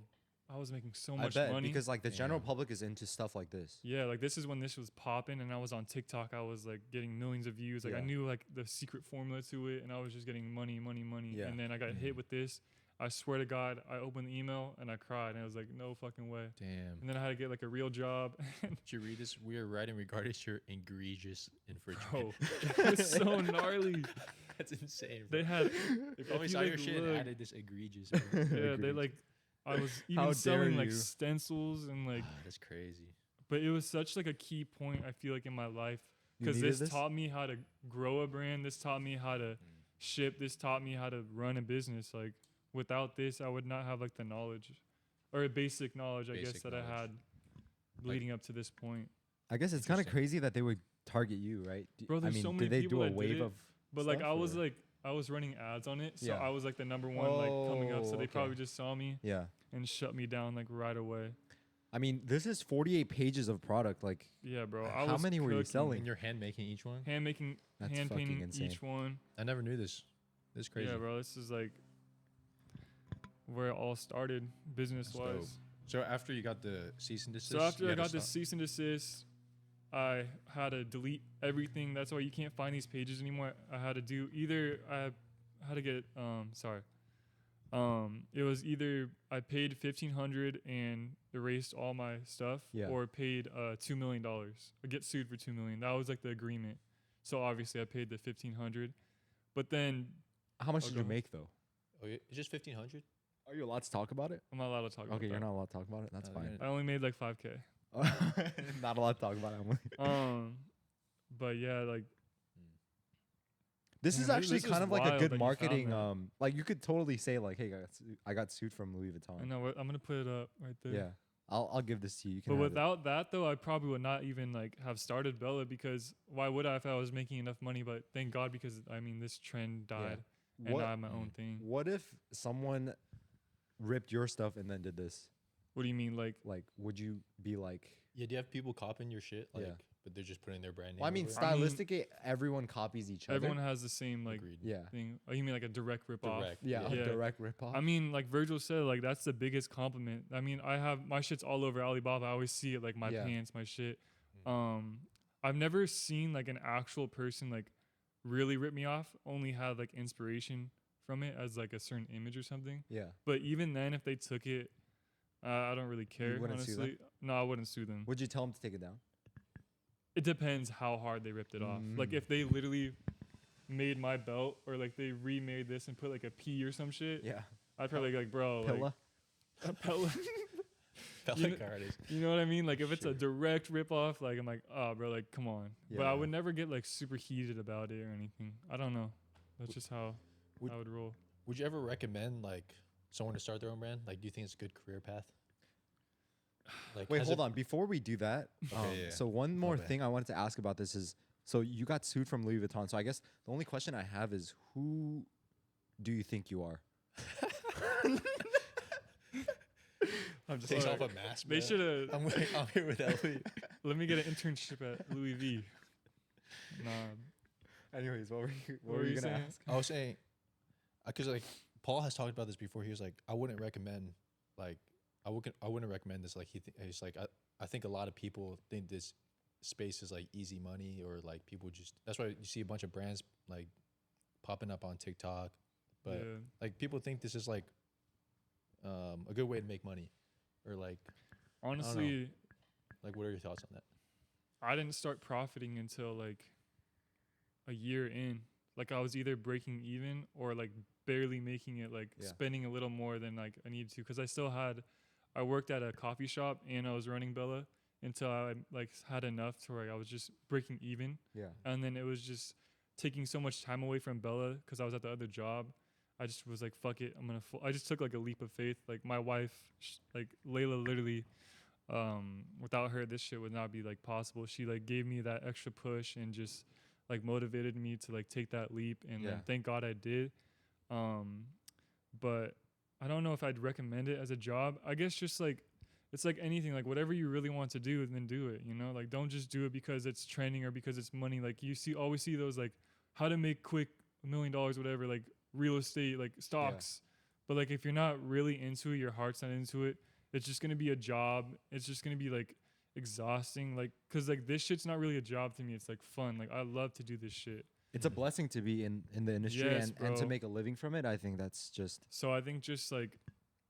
I was making so much I bet, money because like the general Damn. public is into stuff like this. Yeah, like this is when this was popping, and I was on TikTok. I was like getting millions of views. Like I Yeah. knew like the secret formula to it, and I was just getting money. Yeah. And then I got hit with this. I swear to God, I opened the email and I cried, and I was like, no fucking way. Damn. And then I had to get like a real job. Did you read this? We are writing regarding your egregious infringement. Bro, it was so gnarly. That's insane. They had They if probably you, saw like, your shit and look- added this egregious. yeah, they like I was How even selling dare like you. stencils and like, That's crazy. but it was such like a key point I feel like in my life You because needed this taught me how to grow a brand. This taught me how to ship. This taught me how to run a business. Like without this, I would not have like the knowledge or a basic knowledge, I guess, Basic that I knowledge. had leading up to this point. I guess it's kind of Interesting. crazy that they would target you, right? Bro, I there's mean, so many did they people do a that did wave it, of? But like stuff, I was running ads on it, so Yeah. I was like the number one like coming up. So Oh, they okay. probably just saw me Yeah. and shut me down like right away. I mean, this is 48 pages of product. Like, Yeah, bro. I How was many were you cooking. selling? And you're hand making each one? Hand making, That's hand fucking painting insane. each one. I never knew this. This is crazy. Yeah, bro. This is like where it all started business That's dope. wise. So after you got the cease and desist, So after you I had to got the stop? cease and desist, I had to delete everything. That's why you can't find these pages anymore. I had to do either I had to get it was either I paid $1,500 and erased all my stuff, Yeah. or paid $2 million. I get sued for $2 million. That was like the agreement. So obviously I paid the $1,500, but then how much Oh, did go you ahead. make though? Oh, yeah, it's just 1,500. Are you allowed to talk about it? I'm not allowed to talk about Okay, that. you're not allowed to talk about it. That's Oh, fine. I only made like 5K. Not allowed to talk about it. But yeah, like This Yeah, is this actually is kind of like a wild good that you found marketing. that. Like you could totally say like, "Hey, I got sued from Louis I Vuitton." know I'm gonna put it up right there. Yeah, I'll give this to you. You can But have it. without that though, I probably would not even like have started Bella, because why would I if I was making enough money? But thank God, because I mean this trend died and What I have my own thing. What if someone ripped your stuff and then did this? What do you mean? Like Like, would you be like? Yeah, do you have people copying your shit? Like, Yeah. but they're just putting their brand name. Well, I mean, over it? I mean, stylistically, everyone copies each other. everyone has the same like Agreed. Yeah. thing. Oh, you mean like a direct rip off? Direct. Yeah, Yeah. a direct ripoff. I mean, like Virgil said, like that's the biggest compliment. I mean, I have my shit's all over Alibaba. I always see it, like my Yeah. pants, my shit. Mhm. I've never seen like an actual person like really rip me off. Only had like inspiration from it as like a certain image or something. Yeah. But even then, if they took it, I don't really care. wouldn't sue them? Honestly, no, I wouldn't sue them. Would you tell them to take it down? It depends how hard they ripped it off. Like Mm. if they literally made my belt, or like they remade this and put like a P or some shit, Yeah. I'd probably be like, bro, Pilla. like, Pella. Belacartes. You know what I mean? Like if it's a Sure. direct rip off, like I'm like, oh, bro, like come on. But I Yeah. would never get like super heated about it or anything. I don't know. That's just how Would- I would roll. Would you ever recommend like someone to start their own brand? Like, do you think it's a good career path? Like, Wait, has hold it- on. Before we do that, Okay, yeah. so one My more bad. thing I wanted to ask about this is, so you got sued from Louis Vuitton. So I guess the only question I have is, who do you think you are? I'm just Takes like, off a mask. they man. should have. I'm here with Ellie. Let me get an internship at Louis V. Nah. Anyways, what What were you saying? I was saying, because like Paul has talked about this before. He was like, I wouldn't recommend like I wouldn't recommend this. Like he's like I think a lot of people think this space is like easy money, or like people just, that's why you see a bunch of brands like popping up on TikTok, but Yeah. like people think this is like a good way to make money, or like Honestly, what are your thoughts on that? I didn't start profiting until like a year in. Like I was either breaking even or like barely making it, like Yeah. spending a little more than like I needed to, because I worked at a coffee shop and I was running Bella until I like had enough to where I was just breaking even. Yeah. And then it was just taking so much time away from Bella because I was at the other job. I just was like, fuck it, I just took like a leap of faith. Like my wife, like Layla, literally, without her, this shit would not be like possible. She like gave me that extra push and just like motivated me to like take that leap. And Yeah. then thank God I did. but I don't know if I'd recommend it as a job. I guess just like it's like anything, like whatever you really want to do, then do it. You know, like don't just do it because it's trending or because it's money. Like you always see those like how to make quick $1 million, whatever, like real estate, like stocks. But like if you're not really into it, your heart's not into it, it's just gonna be a job. It's just gonna be like exhausting. Like, cause like this shit's not really a job to me. It's like fun. Like I love to do this shit. It's a blessing to be in the industry Yes, and to bro. make a living from it. I think that's just So I think just like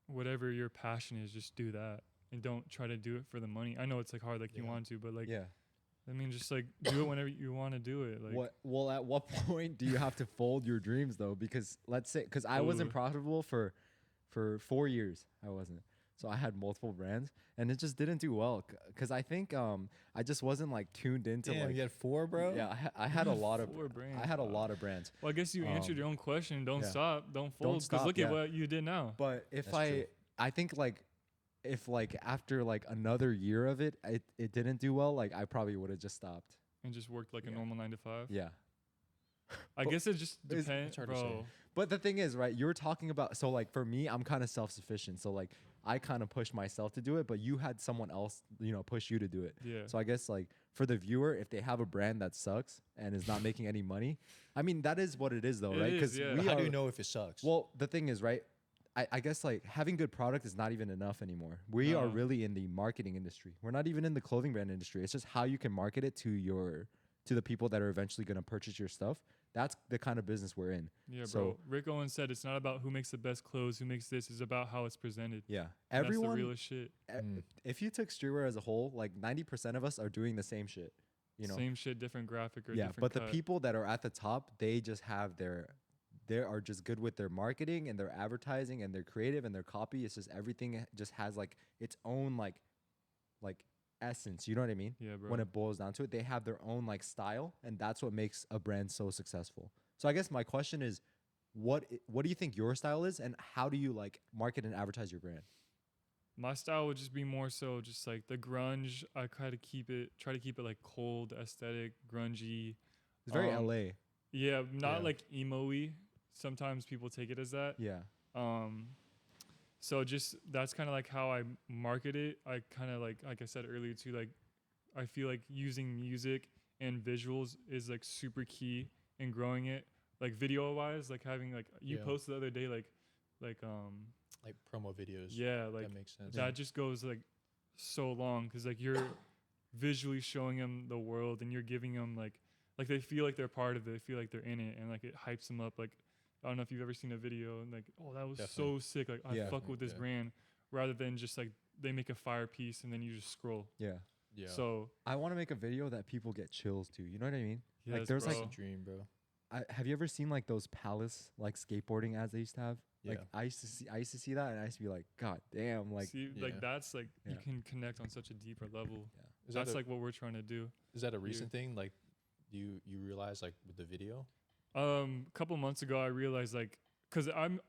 whatever your passion is, just do that and don't try to do it for the money. I know it's like hard, like you want to, but like I mean, just like do it whenever you want to do it. Like what? Well, at what point do you have to fold your dreams though? Because let's say, because I wasn't Ooh. profitable for 4 years. I wasn't. So I had multiple brands, and it just didn't do well. Because I think I just wasn't like tuned into Damn, like. you had 4, bro. Yeah, I had a lot of 4 brands. I had a lot of brands. Well, I guess you answered your own question. Don't yeah. stop. Don't fold. Because stop, look yeah. at what you did now. But if That's true. I think like if like after like another year of it, it didn't do well. Like I probably would have just stopped. And just worked like a Yeah. normal 9 to 5. Yeah. I But guess it just it's depends, hard to say. bro. But the thing is, right, you're talking about, so like for me, I'm kind of self-sufficient. So like I kind of pushed myself to do it, but you had someone else, push you to do it. Yeah. So I guess like for the viewer, if they have a brand that sucks and is not making any money, I mean, that is what it is though, It right? is, yeah. But how do you know if it sucks? Well, the thing is, right, I guess like having good product is not even enough anymore. We are No. really in the marketing industry. We're not even in the clothing brand industry. It's just how you can market it to the people that are eventually going to purchase your stuff. That's the kind of business we're in. Yeah, So- bro. Rick Owens said it's not about who makes the best clothes, who makes this. It's about how it's presented. Yeah. That's the Everyone, realest shit. if you took streetwear as a whole, like 90% of us are doing the same shit. Same shit, different graphic or Yeah, different but the cut. people that are at the top, they just have they are just good with their marketing and their advertising and their creative and their copy. It's just everything just has like its own like essence. You know what I mean? Yeah, bro. When it boils down to it, they have their own like style, and that's what makes a brand so successful. So I guess my question is, what do you think your style is, and how do you like market and advertise your brand? My style would just be more so just like the grunge. I try to keep it like cold, aesthetic, grungy. It's very Um, LA. Yeah, not Yeah. like emo-y. Sometimes people take it as that. Yeah. So just that's kind of like how I market it. I kind of like I said earlier too, like I feel like using music and visuals is like super key in growing it. Like video wise, like having like you Yeah. posted the other day, like like promo videos. yeah, like that makes sense. that just goes like so long because like you're visually showing them the world and you're giving them like they feel like they're part of it. They feel like they're in it, and like it hypes them up. Like I don't know if you've ever seen a video and like, oh, that was Definitely. so sick. Like I Yeah. fuck with this Yeah. brand, rather than just like they make a fire piece and then you just scroll. Yeah. Yeah. So I want to make a video that people get chills to. You know what I mean? yes, Like, there's, bro. That's a dream, bro. Have you ever seen like those Palace like skateboarding ads they used to have? Like Yeah. I used to see that, and I used to be like, God damn, like see, Yeah. like that's like you Yeah. can connect on such a deeper level. Is That's that a, like what we're trying to do. is that a recent thing? Like you realize like with the video? A couple months ago, I realized like, cause I'm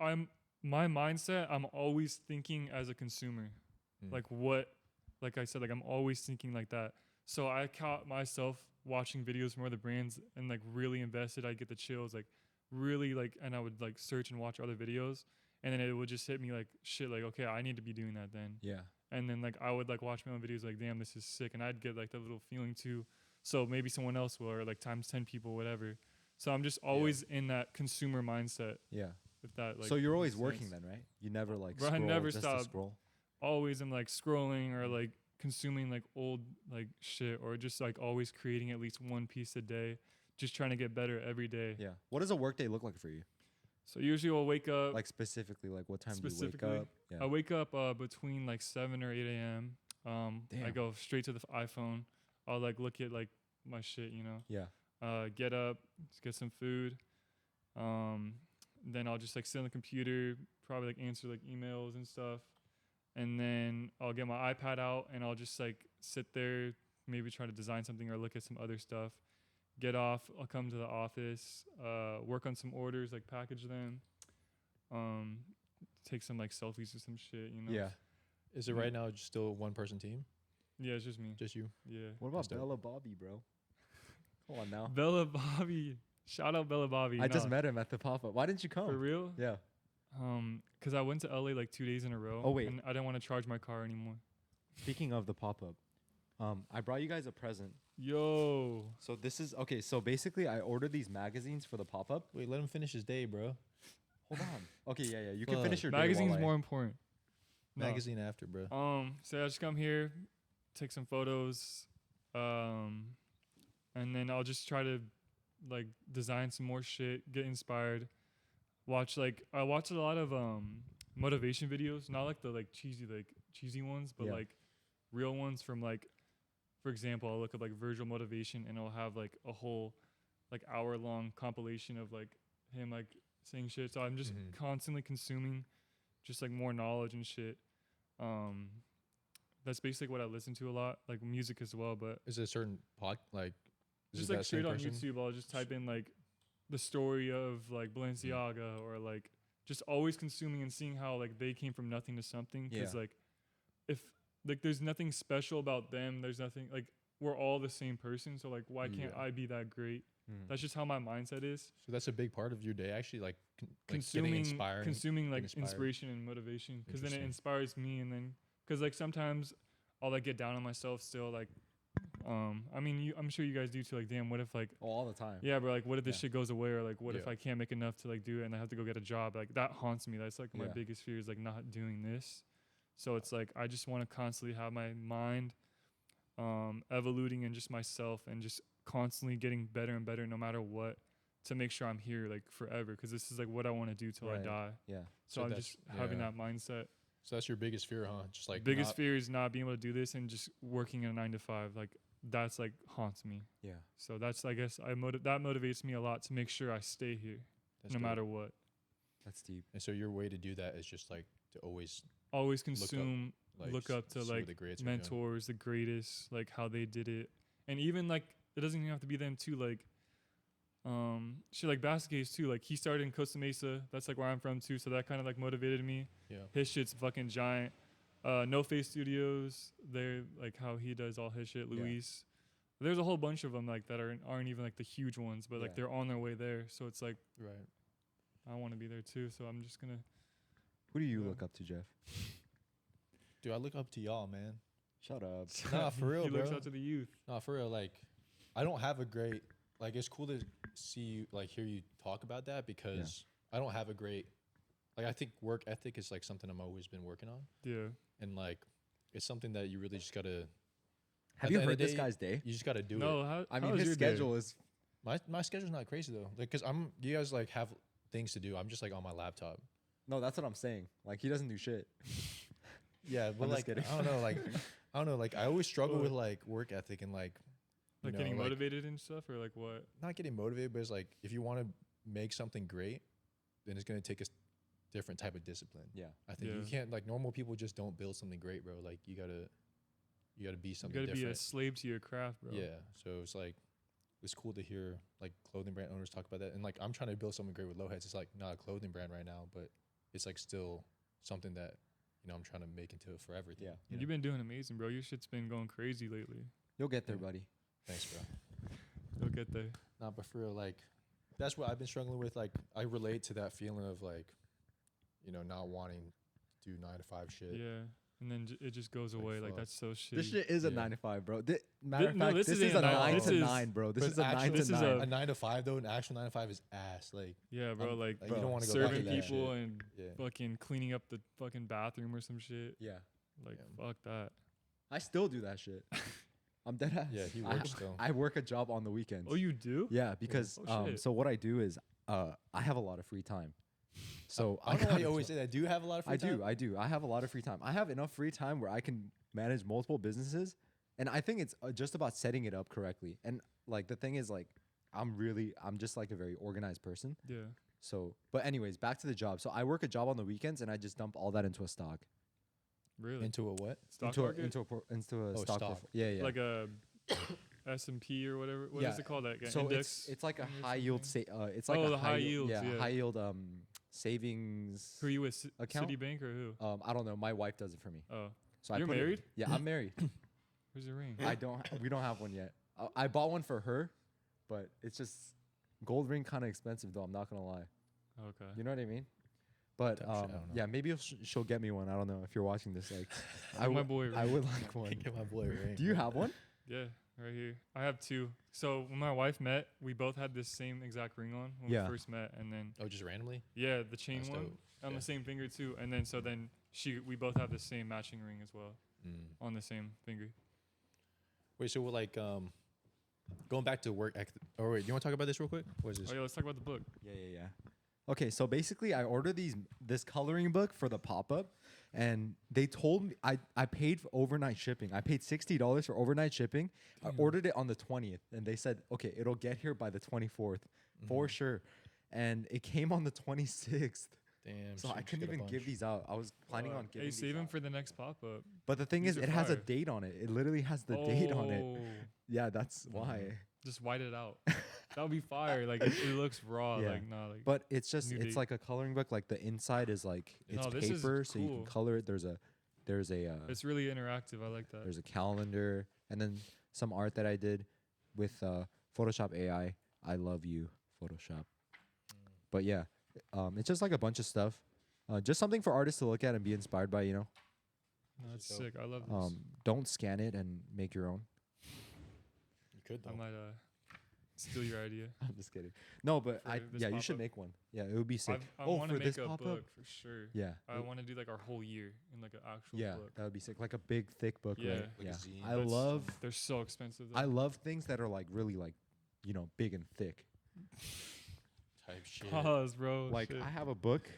my mindset. I'm always thinking as a consumer, Mm. like I said, like I'm always thinking like that. So I caught myself watching videos from other brands and like really invested. I get the chills, like really like, and I would like search and watch other videos, and then it would just hit me like shit. Like okay, I need to be doing that then. yeah, And then like I would like watch my own videos like damn this is sick, and I'd get like that little feeling too. So maybe someone else will, or like times 10 people, whatever. So I'm just always in that consumer mindset. yeah. If that like So you're always makes working sense. then, right? You never like Bro, I scroll never just stop. to scroll. Always I'm like scrolling or like consuming like old like shit, or just like always creating at least one piece a day, just trying to get better every day. Yeah. What does a work day look like for you? So usually I'll wake up. Like specifically, like what time do you wake Specifically, up? Yeah. I wake up between like 7 or 8 a.m. I Damn. go straight to the iPhone. I'll like look at like my shit, Yeah. Get up, just get some food. Then I'll just like sit on the computer, probably like answer like emails and stuff. And then I'll get my iPad out and I'll just like sit there, maybe try to design something or look at some other stuff. Get off, I'll come to the office, work on some orders, like package them. Take some like selfies or some shit, Yeah. Is it right now just still a one person team? Yeah, it's just me. Just you? Yeah. What about That's dope. Bella Bobby, bro? Come on now. Bella Bobby. Shout out Bella Bobby. I just Nah, met him at the pop-up. Why didn't you come? for real? Yeah. Cause I went to LA like 2 days in a row. Oh, wait. And I didn't want to charge my car anymore. Speaking of the pop-up, I brought you guys a present. Yo. So this is okay. So basically, I ordered these magazines for the pop-up. Wait, let him finish his day, bro. Hold on. Okay, yeah. You can Fuck. finish your day Magazine's while I- more important. No. Magazine after, bro. So I just come here, take some photos, and then I'll just try to like design some more shit, get inspired. I watch a lot of motivation videos, not like the cheesy ones, but Yeah. like real ones from like, for example, I'll look up like Virgil motivation and it'll have like a whole like hour-long compilation of like him like saying shit. So I'm just constantly consuming just like more knowledge and shit. That's basically what I listen to a lot, like music as well, but Is it a certain is just it like that same straight on person? YouTube, I'll just type in like the story of like Balenciaga or like just always consuming and seeing how like they came from nothing to something. Because Yeah. like if like there's nothing special about them, there's nothing like we're all the same person. So like why can't Yeah. I be that great? Mm. That's just how my mindset is. So that's a big part of your day, actually, like, getting Consuming inspired. like inspired. inspiration and motivation, because then it Interesting. inspires me. And then because like sometimes I'll like get down on myself still, like I mean I'm sure you guys do too, like damn, what if like all the time. yeah, but like what if this Yeah. shit goes away, or like what if Yeah. I can't make enough to like do it and I have to go get a job? Like that haunts me. That's like my Yeah. biggest fear is like not doing this. So it's like I just want to constantly have my mind evoluting and just myself and just constantly getting better and better no matter what, to make sure I'm here like forever, because this is like what I want to do till I Right. die. Yeah. So So I'm that's- just having yeah. that mindset. So that's your biggest fear, huh? Just like Biggest not- fear is not being able to do this and just working in a 9 to 5. Like that's like haunts me. Yeah. So that's, I guess that motivates me a lot to make sure I stay here that's no dope. matter what. That's deep. And so your way to do that is just like to always Always Look up, consume, like look up to see what like the greats are doing. mentors, the greatest, like how they did it. And even like it doesn't even have to be them too, like shit like Basket Case too. Like he started in Costa Mesa, that's like where I'm from too, so that kind of like motivated me. Yeah. His shit's fucking giant. No Face Studios, they're like how he does all his shit. Yeah. Luis, there's a whole bunch of them like that aren't even like the huge ones, but like Yeah. they're on their way there. So it's like Right. I want to be there too. So I'm just gonna. Who do you Yeah. look up to, Jeff? Dude, I look up to y'all, man. Shut up. Nah, for real, he looks bro. out to the youth. Nah, for real. Like, I don't have a great. Like, it's cool to see you, like, hear you talk about that, because I don't have a great. Like, I think work ethic is like something I've always been working on, Yeah. and like, it's something that you really just gotta. Have At you the end heard of the this day, guy's day? You just gotta do No, it. how? I how mean, was his your day? schedule is. My schedule's not crazy though. Like, cause you guys like have things to do. I'm just like on my laptop. No, that's what I'm saying. Like he doesn't do shit. Yeah, but I'm just like kidding. I don't know, like I don't know, like I always struggle What? with like work ethic and like you Like know, getting like, motivated and stuff, or like what? not getting motivated, but it's like if you want to make something great, then it's gonna take a different type of discipline. Yeah. I think you Yeah. can't like normal people just don't build something great, bro. Like you gotta be You something gotta be a different. slave to your craft, bro. Yeah, so it's like it's cool to hear like clothing brand owners talk about that, and like I'm trying to build something great with Lowheads. It's like not a clothing brand right now, but it's like still something that I'm trying to make into for everything. Yeah. you know? You've been doing amazing, bro. Your shit's been going crazy lately. You'll get there, Yeah. buddy. Thanks, bro. You'll get there. Nah, but for real, like that's what I've been struggling with. Like I relate to that feeling of like, not wanting to do 9 to 5 shit. Yeah. And then it just goes Like, away. Like fuck. that's so shitty. This shit is a Yeah. 9 to 5, bro. Matter of no, fact, this this isn't is a a 9 9 this to is- 9, bro. This But is a 9 actually, this to is 9. A 9 to 5 though, an actual 9 to 5 is ass. Like Yeah, bro. I'm- Like you don't want to go serving back to that people shit. and Yeah. fucking cleaning up the fucking bathroom or some shit. Yeah. Like Yeah. fuck that. I still do that shit. I'm dead ass. Yeah, he I- works still. I work a job on the weekends. Oh, you do? Yeah, because Oh, shit. so what I do is I have a lot of free time. So I don't know why got you a always job- say that. Do you have a lot of free time? I do. I have a lot of free time. I have enough free time where I can manage multiple businesses, and I think it's just about setting it up correctly. And like the thing is, like I'm just like a very organized person. Yeah. So, but anyways, back to the job. So I work a job on the weekends, and I just dump all that into a stock, Really? Into a what? Stock into market? into a Oh, stock. stock. Yeah, yeah. Like a S&P or whatever. What is Yeah. it called? That So index? it's like a thing or high yield. something? It's like Oh, a the high yields, Yeah, yeah. high yield savings. Who are you with? account? Citibank or who? I don't know. My wife does it for me. Oh, So I You're put it- married? Yeah, I'm married. where's your ring? We don't have one yet. I bought one for her, but it's just gold ring kind of expensive though. I'm not gonna lie. Okay. You know what I mean? But Type shit, I don't know. yeah, maybe she'll get me one. I don't know if you're watching this. Like, My boy. I would like one. Get my boy a ring. Do you have one? Yeah, right here. I have two. So when my wife met, we both had this same exact ring on when Yeah. we first met, and then Oh, just randomly? yeah, the chain That's one dope. on Yeah. the same finger too, and then we both have the same matching ring as well Mm. on the same finger. Wait, so like going back to work. Or wait, you want to talk about this real quick? What is this? Oh yeah, let's talk about the book. Yeah. Okay, so basically, I ordered this coloring book for the pop-up, and they told me I paid for overnight shipping. I paid $60 for overnight shipping. I ordered it on the 20th, and they said, okay, it'll get here by the 24th for sure. And it came on the 26th. Damn. So I you couldn't got a even bunch. give these out. I was planning on giving Hey, these save them out. for the next pop up. But the thing These is, are it has a fire. date on it. It literally has the date on it. Oh, Yeah, that's why. just white it out. That would be fire. Like it looks raw. Yeah. Like nah, like. But it's just New it's date. like a coloring book. Like the inside is like it's No, this is paper, so you can cool. color it. There's a It's really interactive. I like that. there's a calendar, and then some art that I did with Photoshop AI. I love you, Photoshop. But yeah, it's just like a bunch of stuff. Just something for artists to look at and be inspired by. You know, No, that's dope. sick. I love this. don't scan it and make your own. You could I though. might steal your idea. I'm just kidding. No, but For this you should pop-up? make one. Yeah, it would be sick. I want to for make this a pop-up? book for sure. Yeah, I want to do like our whole year in like an actual yeah, book. that would be sick. Like a big, thick book. Yeah. Right? Like a Yeah. zine. I That's- love They're so expensive. Though. I love things that are like really like, big and thick. Type shit. Pause, bro. Like Shit. I have a book.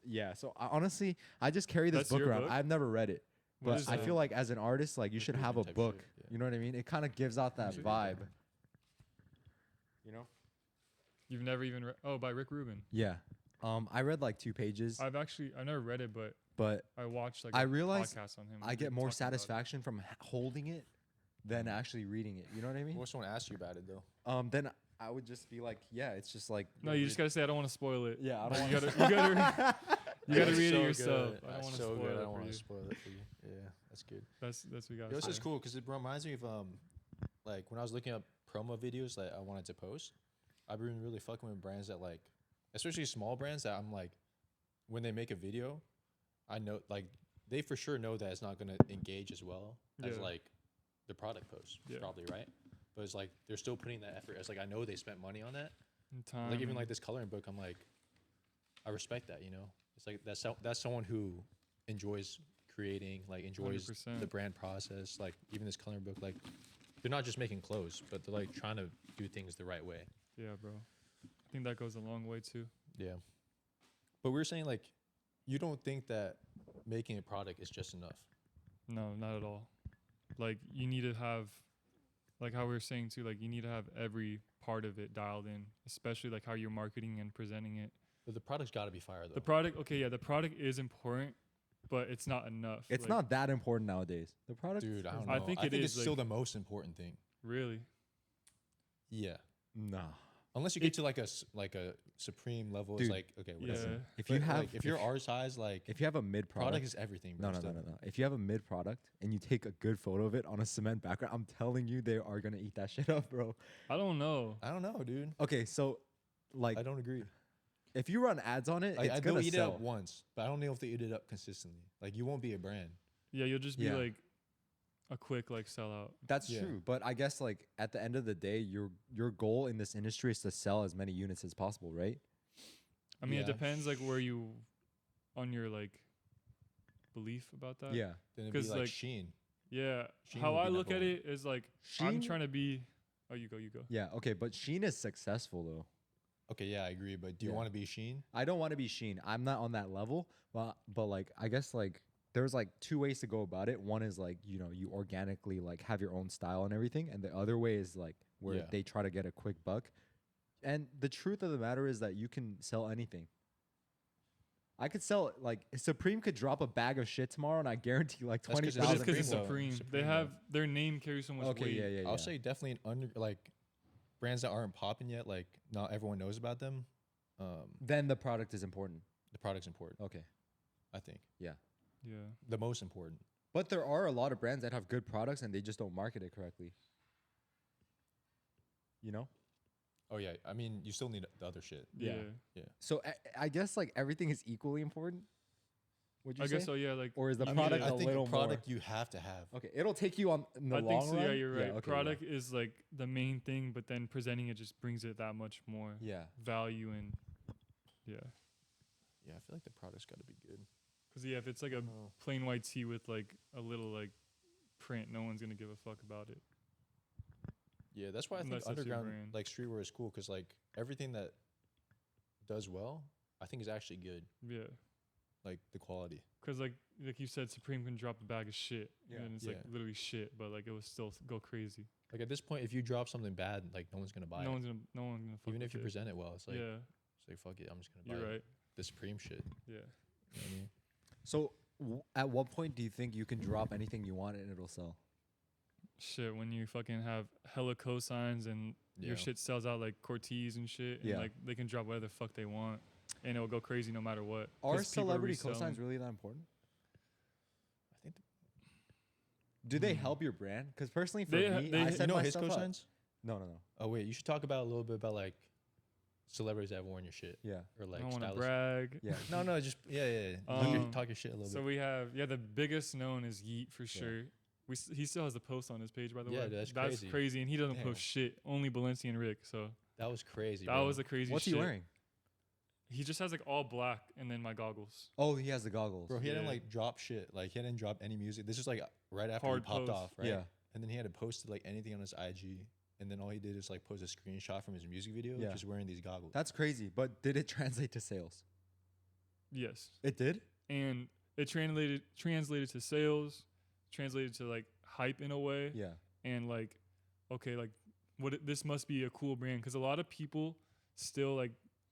Yeah. So honestly, I just carry this That's book your around. book? I've never read it, What but is I that? feel like as an artist, like you Rick should have a Rubin type book. shit, yeah. You know what I mean? It kind of gives out that Should- vibe. You know? You've never even read. Oh, by Rick Rubin. Yeah. I read like 2 pages, I've never read it, but but I watched like I a realized podcast on him. I get more satisfaction from holding it than actually reading it. You know what I mean? What if someone asked you about it though? Then I would just be like, yeah, it's just like No, you just gotta say I don't want to spoil it. yeah, I But don't you want gotta you gotta That's read so it yourself. good. I don't That's want to so spoil good. I it don't for want you. to spoil it for you. Yeah, that's good. That's what we got. Yo, this is cool because it reminds me of like when I was looking up promo videos that I wanted to post. I've been really fucking with brands that like, especially small brands that I'm like, when they make a video, I know like they for sure know that it's not gonna engage as well as Yeah. like the product post, Yeah. probably right. But it's like they're still putting that effort. It's like I know they spent money on that. In time. Like even and- like this coloring book, I'm like, I respect that. You know, it's like that's someone who enjoys creating, like enjoys 100%. the brand process. Like even this coloring book, like they're not just making clothes, but they're like trying to do things the right way. Yeah, bro. I think that goes a long way too. Yeah. But we were saying like, you don't think that making a product is just enough. No, not at all. Like you need to have, like how we were saying too, like you need to have every part of it dialed in, especially like how you're marketing and presenting it. But the product's got to be fire though. The product, okay, yeah, the product is important, but it's not enough. It's like, not that important nowadays. The product, Dude, I is don't I know. think I it think is, it's still like- the most important thing. really. Yeah. nah. Unless you get to like a supreme level, Dude, it's like okay, Yeah. whatever. If you But, have like, if you're our size, like if you have a mid product product, is everything. no, Bro, no, no, still. no, no. If you have a mid product and you take a good photo of it on a cement background, I'm telling you, they are gonna eat that shit up, bro. I don't know. I don't know, dude. Okay, so like I don't agree. if you run ads on it, Like, it's they'll gonna eat it sell. up once, but I don't know if they eat it up consistently. Like you won't be a brand. Yeah, you'll just be Yeah. like a quick like sellout. That's Yeah. true, but I guess like at the end of the day, your goal in this industry is to sell as many units as possible, right? I mean, it Yeah. depends like where you, on your like, belief about that. Yeah. Then it'd be 'Cause, like like, Sheen. Yeah. Shein How would be I look number at one. it is like I'm Shein- trying to be. Oh, you go. Yeah, okay, but Sheen is successful though. Okay, yeah, I agree. But do you Yeah. want to be Sheen? I don't want to be Sheen. I'm not on that level. But like I guess like there's like 2 ways to go about it. One is like, you organically like have your own style and everything, and the other way is like where Yeah. they try to get a quick buck. And the truth of the matter is that you can sell anything. I could sell like Supreme could drop a bag of shit tomorrow, and I guarantee like That's 'cause it's But 20,000 it's because it's Supreme, though. Supreme. They Supreme, have though. their name carries so much Okay, weight. yeah. I'll say definitely an under like brands that aren't popping yet. Like not everyone knows about them. Then the product is important. The product's important. Okay. I think Yeah. the most important. But there are a lot of brands that have good products and they just don't market it correctly. You know? Oh yeah, I mean, you still need the other shit. Yeah. So I guess like everything is equally important. Would you I say? guess so. Yeah. Like Or is the I mean, product I a think little product more? you have to have. Okay, it'll take you on in the I long think so. run. Yeah, you're right. okay, Product is like the main thing, but then presenting it just brings it that much more Yeah. value and yeah. Yeah, I feel like the product's got to be good. Because yeah, if it's like a Oh. plain white tee with like a little like print, no one's gonna give a fuck about it. Yeah, that's why I think Unless that's your underground brand. like streetwear is cool because like everything that does well, I think is actually good. Yeah. Like the quality. Because like you said, Supreme can drop a bag of shit, Yeah. and it's Yeah. like literally shit, but like it will still go crazy. Like at this point, if you drop something bad, like no one's gonna buy No it. one's gonna fuck Even with if you it. present it well, it's like Yeah, it's like fuck it, I'm just gonna buy you're right. the Supreme shit. Yeah. You know what I mean? So at what point do you think you can drop anything you want and it'll sell? Shit, when you fucking have hella cosigns and Yeah. your shit sells out like Cortez and shit, and Yeah. like they can drop whatever the fuck they want, and it'll go crazy no matter what. Are 'Cause people celebrity reselling. cosigns really that important? I think Do they Hmm. help your brand? Because personally, for They ha- me, they I ha- you set know my his stuff up. cosigns. No, no, no. Oh wait, you should talk about a little bit about like celebrities that have worn your shit Yeah, or I like don't want to stylists. brag. yeah. No, just yeah. Talk your shit a little So bit. we have the biggest known is Yeat for sure. He still has a post on his page, by the Yeah, way. that's That's crazy. crazy, and he doesn't Damn. post shit. Only Balenci and Rick. So That was crazy. that bro. was the crazy What's shit. he wearing? He just has like all black and then my goggles. Oh, he has the goggles. Bro, he hadn't Yeah. like dropped shit. Like he hadn't dropped any music. This is like right after Hard he popped post. off, right? Yeah. And then he hadn't posted like anything on his IG. And then all he did is like post a screenshot from his music video, Yeah. just wearing these goggles. That's crazy. But did it translate to sales? Yes, It did. and it translated to sales, translated to like hype in a way, Yeah. and like okay, like this must be a cool brand because a lot of people still like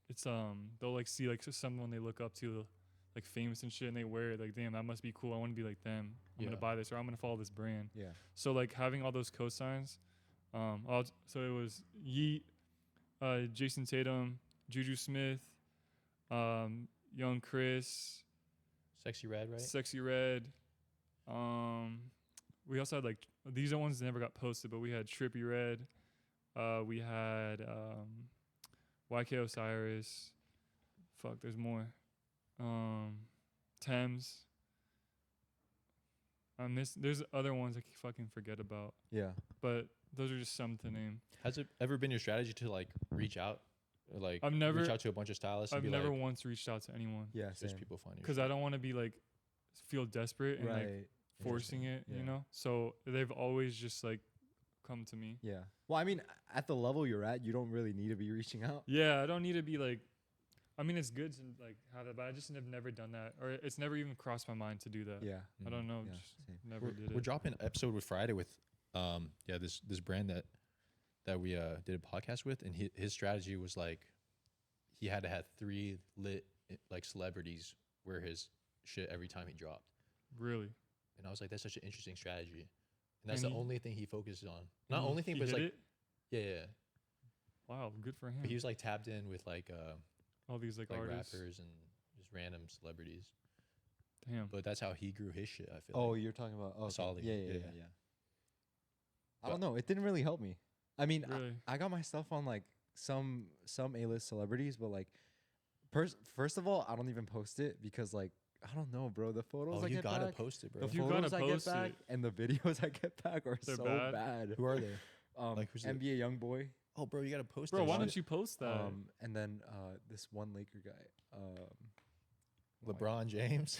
it's they'll like see like someone they look up to like famous and shit and they wear it like damn that must be cool, I want to be like them, I'm Yeah. gonna buy this or I'm gonna follow this brand. Yeah. So like having all those cosigns, so it was Yeat, Jason Tatum, Juju Smith, Young Chris, Sexy Red, right? Sexy Red. We also had like these are ones that never got posted, but we had Trippy Red. We had YK Osiris. Fuck, there's more. Thames. There's other ones I fucking forget about, Yeah. but those are just some to name. Has it ever been your strategy to like reach out? Or, like I've never- reach out to a bunch of stylists and I've be never like, once reached out to anyone Yeah. there's Same. people finding your because shit. I don't want to be like feel desperate and like Right. forcing it, Yeah. you know. So they've always just like come to me. Yeah. Well, I mean, at the level you're at, you don't really need to be reaching out. Yeah, I don't need to be like. I mean, it's good to like have that, but I just have never done that, or it's never even crossed my mind to do that. Yeah. I don't know, Yeah, just same. never did We're it. dropping an episode with Friday with this brand that we did a podcast with, and his strategy was like he had to have 3 lit like celebrities wear his shit every time he dropped. Really? And I was like, that's such an interesting strategy. And that's And the he- only thing he focuses on. Not He- only thing, he but it's hit like it? yeah. Wow, good for him. But he was like tapped in with like All these like artists. rappers and just random celebrities. Damn. But that's how he grew his shit, I feel Oh, like. you're talking about Solid, Yeah, yeah, yeah. yeah, yeah. I don't know. It didn't really help me. I mean, Really? I got my stuff on like some A-list celebrities, but like, first of all, I don't even post it because like I don't know, bro. The photos Oh, I you get gotta back, post it, bro. the You gotta photos I get post back, it. and the videos I get back are They're so bad? bad. Who are they? Like, who's the- NBA young boy. Oh, bro, you gotta post Bro, that why shit. don't you post that? And then this one Laker guy. LeBron James.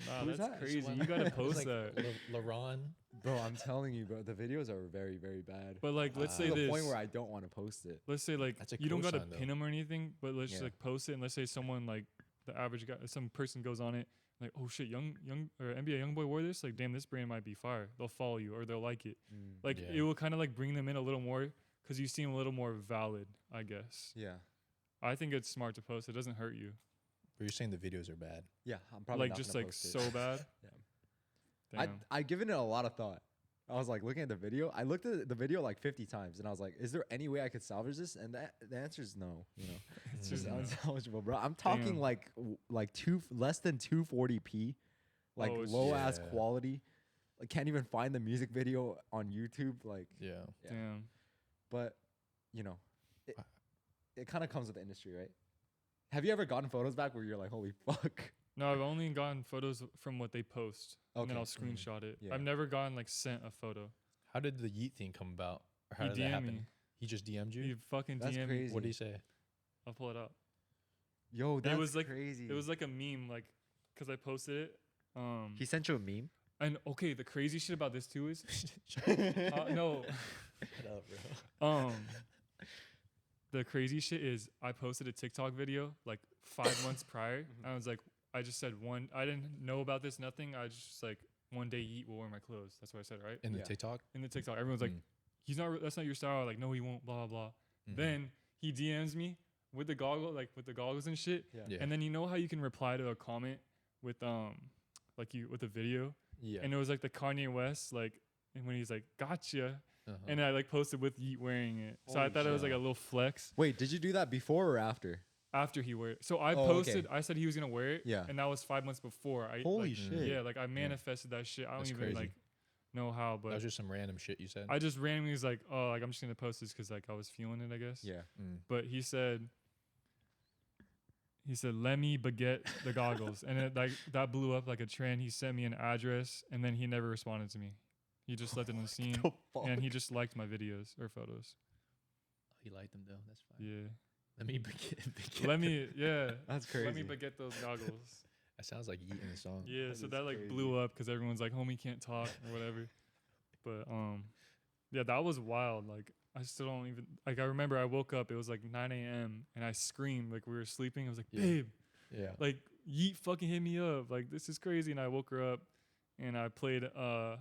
Nah, who's that's that? crazy. Someone- You gotta It was post like that. LeBron. Bro, I'm telling you, bro. The videos are very, very bad. But like, let's to say to the this. point where I don't want to post it. Let's say like That's a you don't gotta cosign, though. pin them or anything, but let's just Yeah. like post it. And let's say someone like the average guy, some person goes on it, like, oh shit, young or NBA young boy wore this. Like, damn, this brand might be fire. They'll follow you or they'll like it. Like, Yeah. it will kind of like bring them in a little more because you seem a little more valid, I guess. Yeah. I think it's smart to post. It doesn't hurt you. But you're saying the videos are bad. Yeah, I'm probably Like not just gonna like post so it. bad. Yeah. Damn. I given it a lot of thought. I was like looking at the video. I looked at the video like 50 times, and I was like, "Is there any way I could salvage this?" And the answer is no. You know, it's just Mm. unsalvageable, bro. I'm talking Damn. like less than 240p, like Oh, it's- low ass Yeah. quality. Like can't even find the music video on YouTube. Like, Yeah. yeah. Damn. But you know, it kind of comes with the industry, right? Have you ever gotten photos back where you're like, holy fuck? No, I've only gotten photos from what they post, and then Okay. I'll screenshot it. Yeah. I've never gotten like sent a photo. How did the Yeat thing come about? Or how He did that DM'd happen? me. He just DM'd you? He fucking That's DM'd crazy. me. What did he say? I'll pull it up. Yo, that's was like- crazy. It was like a meme, like, cause I posted it. He sent you a meme. And okay, the crazy shit about this too is, no, Shut up, bro. the crazy shit is I posted a TikTok video like 5 months prior. And I was like, I just said I didn't know about this, nothing. I just like, one day Yeat will wear my clothes. That's what I said, right? In the Yeah. TikTok? In the TikTok, everyone's like, that's not your style. Like, no, he won't, blah, blah, blah. Mhm. Then he DMs me with the goggles and shit. Yeah. And then you know how you can reply to a comment with with a video? Yeah. And it was like the Kanye West, like, and when he's like, gotcha. Uh-huh. And I like posted with Yeat wearing it. So I Holy thought it was like shit. a little flex Wait, did you do that before or after? after he wear it. So I Oh, posted, okay. I said he was gonna wear it. Yeah. And that was 5 months before. Holy like, shit. Yeah, like I manifested that shit. I don't That's even crazy. like know how, that but was just some random shit you said. I just randomly was like, oh, like I'm just gonna post this because like I was feeling it, I guess. Yeah. But he said, let me baguette the goggles, and it like that blew up like a trend. He sent me an address, and then he never responded to me. He just left it on the scene, and he just liked my videos or photos. He liked them though. That's fine. Yeah. Let me begin. Let me, yeah. That's crazy. Let me baguette those goggles. That sounds like Yeat in the song. Yeah. That So is that like crazy. blew up because everyone's like, homie can't talk or whatever. But yeah, that was wild. Like I still don't even like. I remember I woke up. It was like 9 a.m. and I screamed like we were sleeping. I was like, Yeah. babe. Yeah. Like Yeat fucking hit me up, like this is crazy. And I woke her up and I played I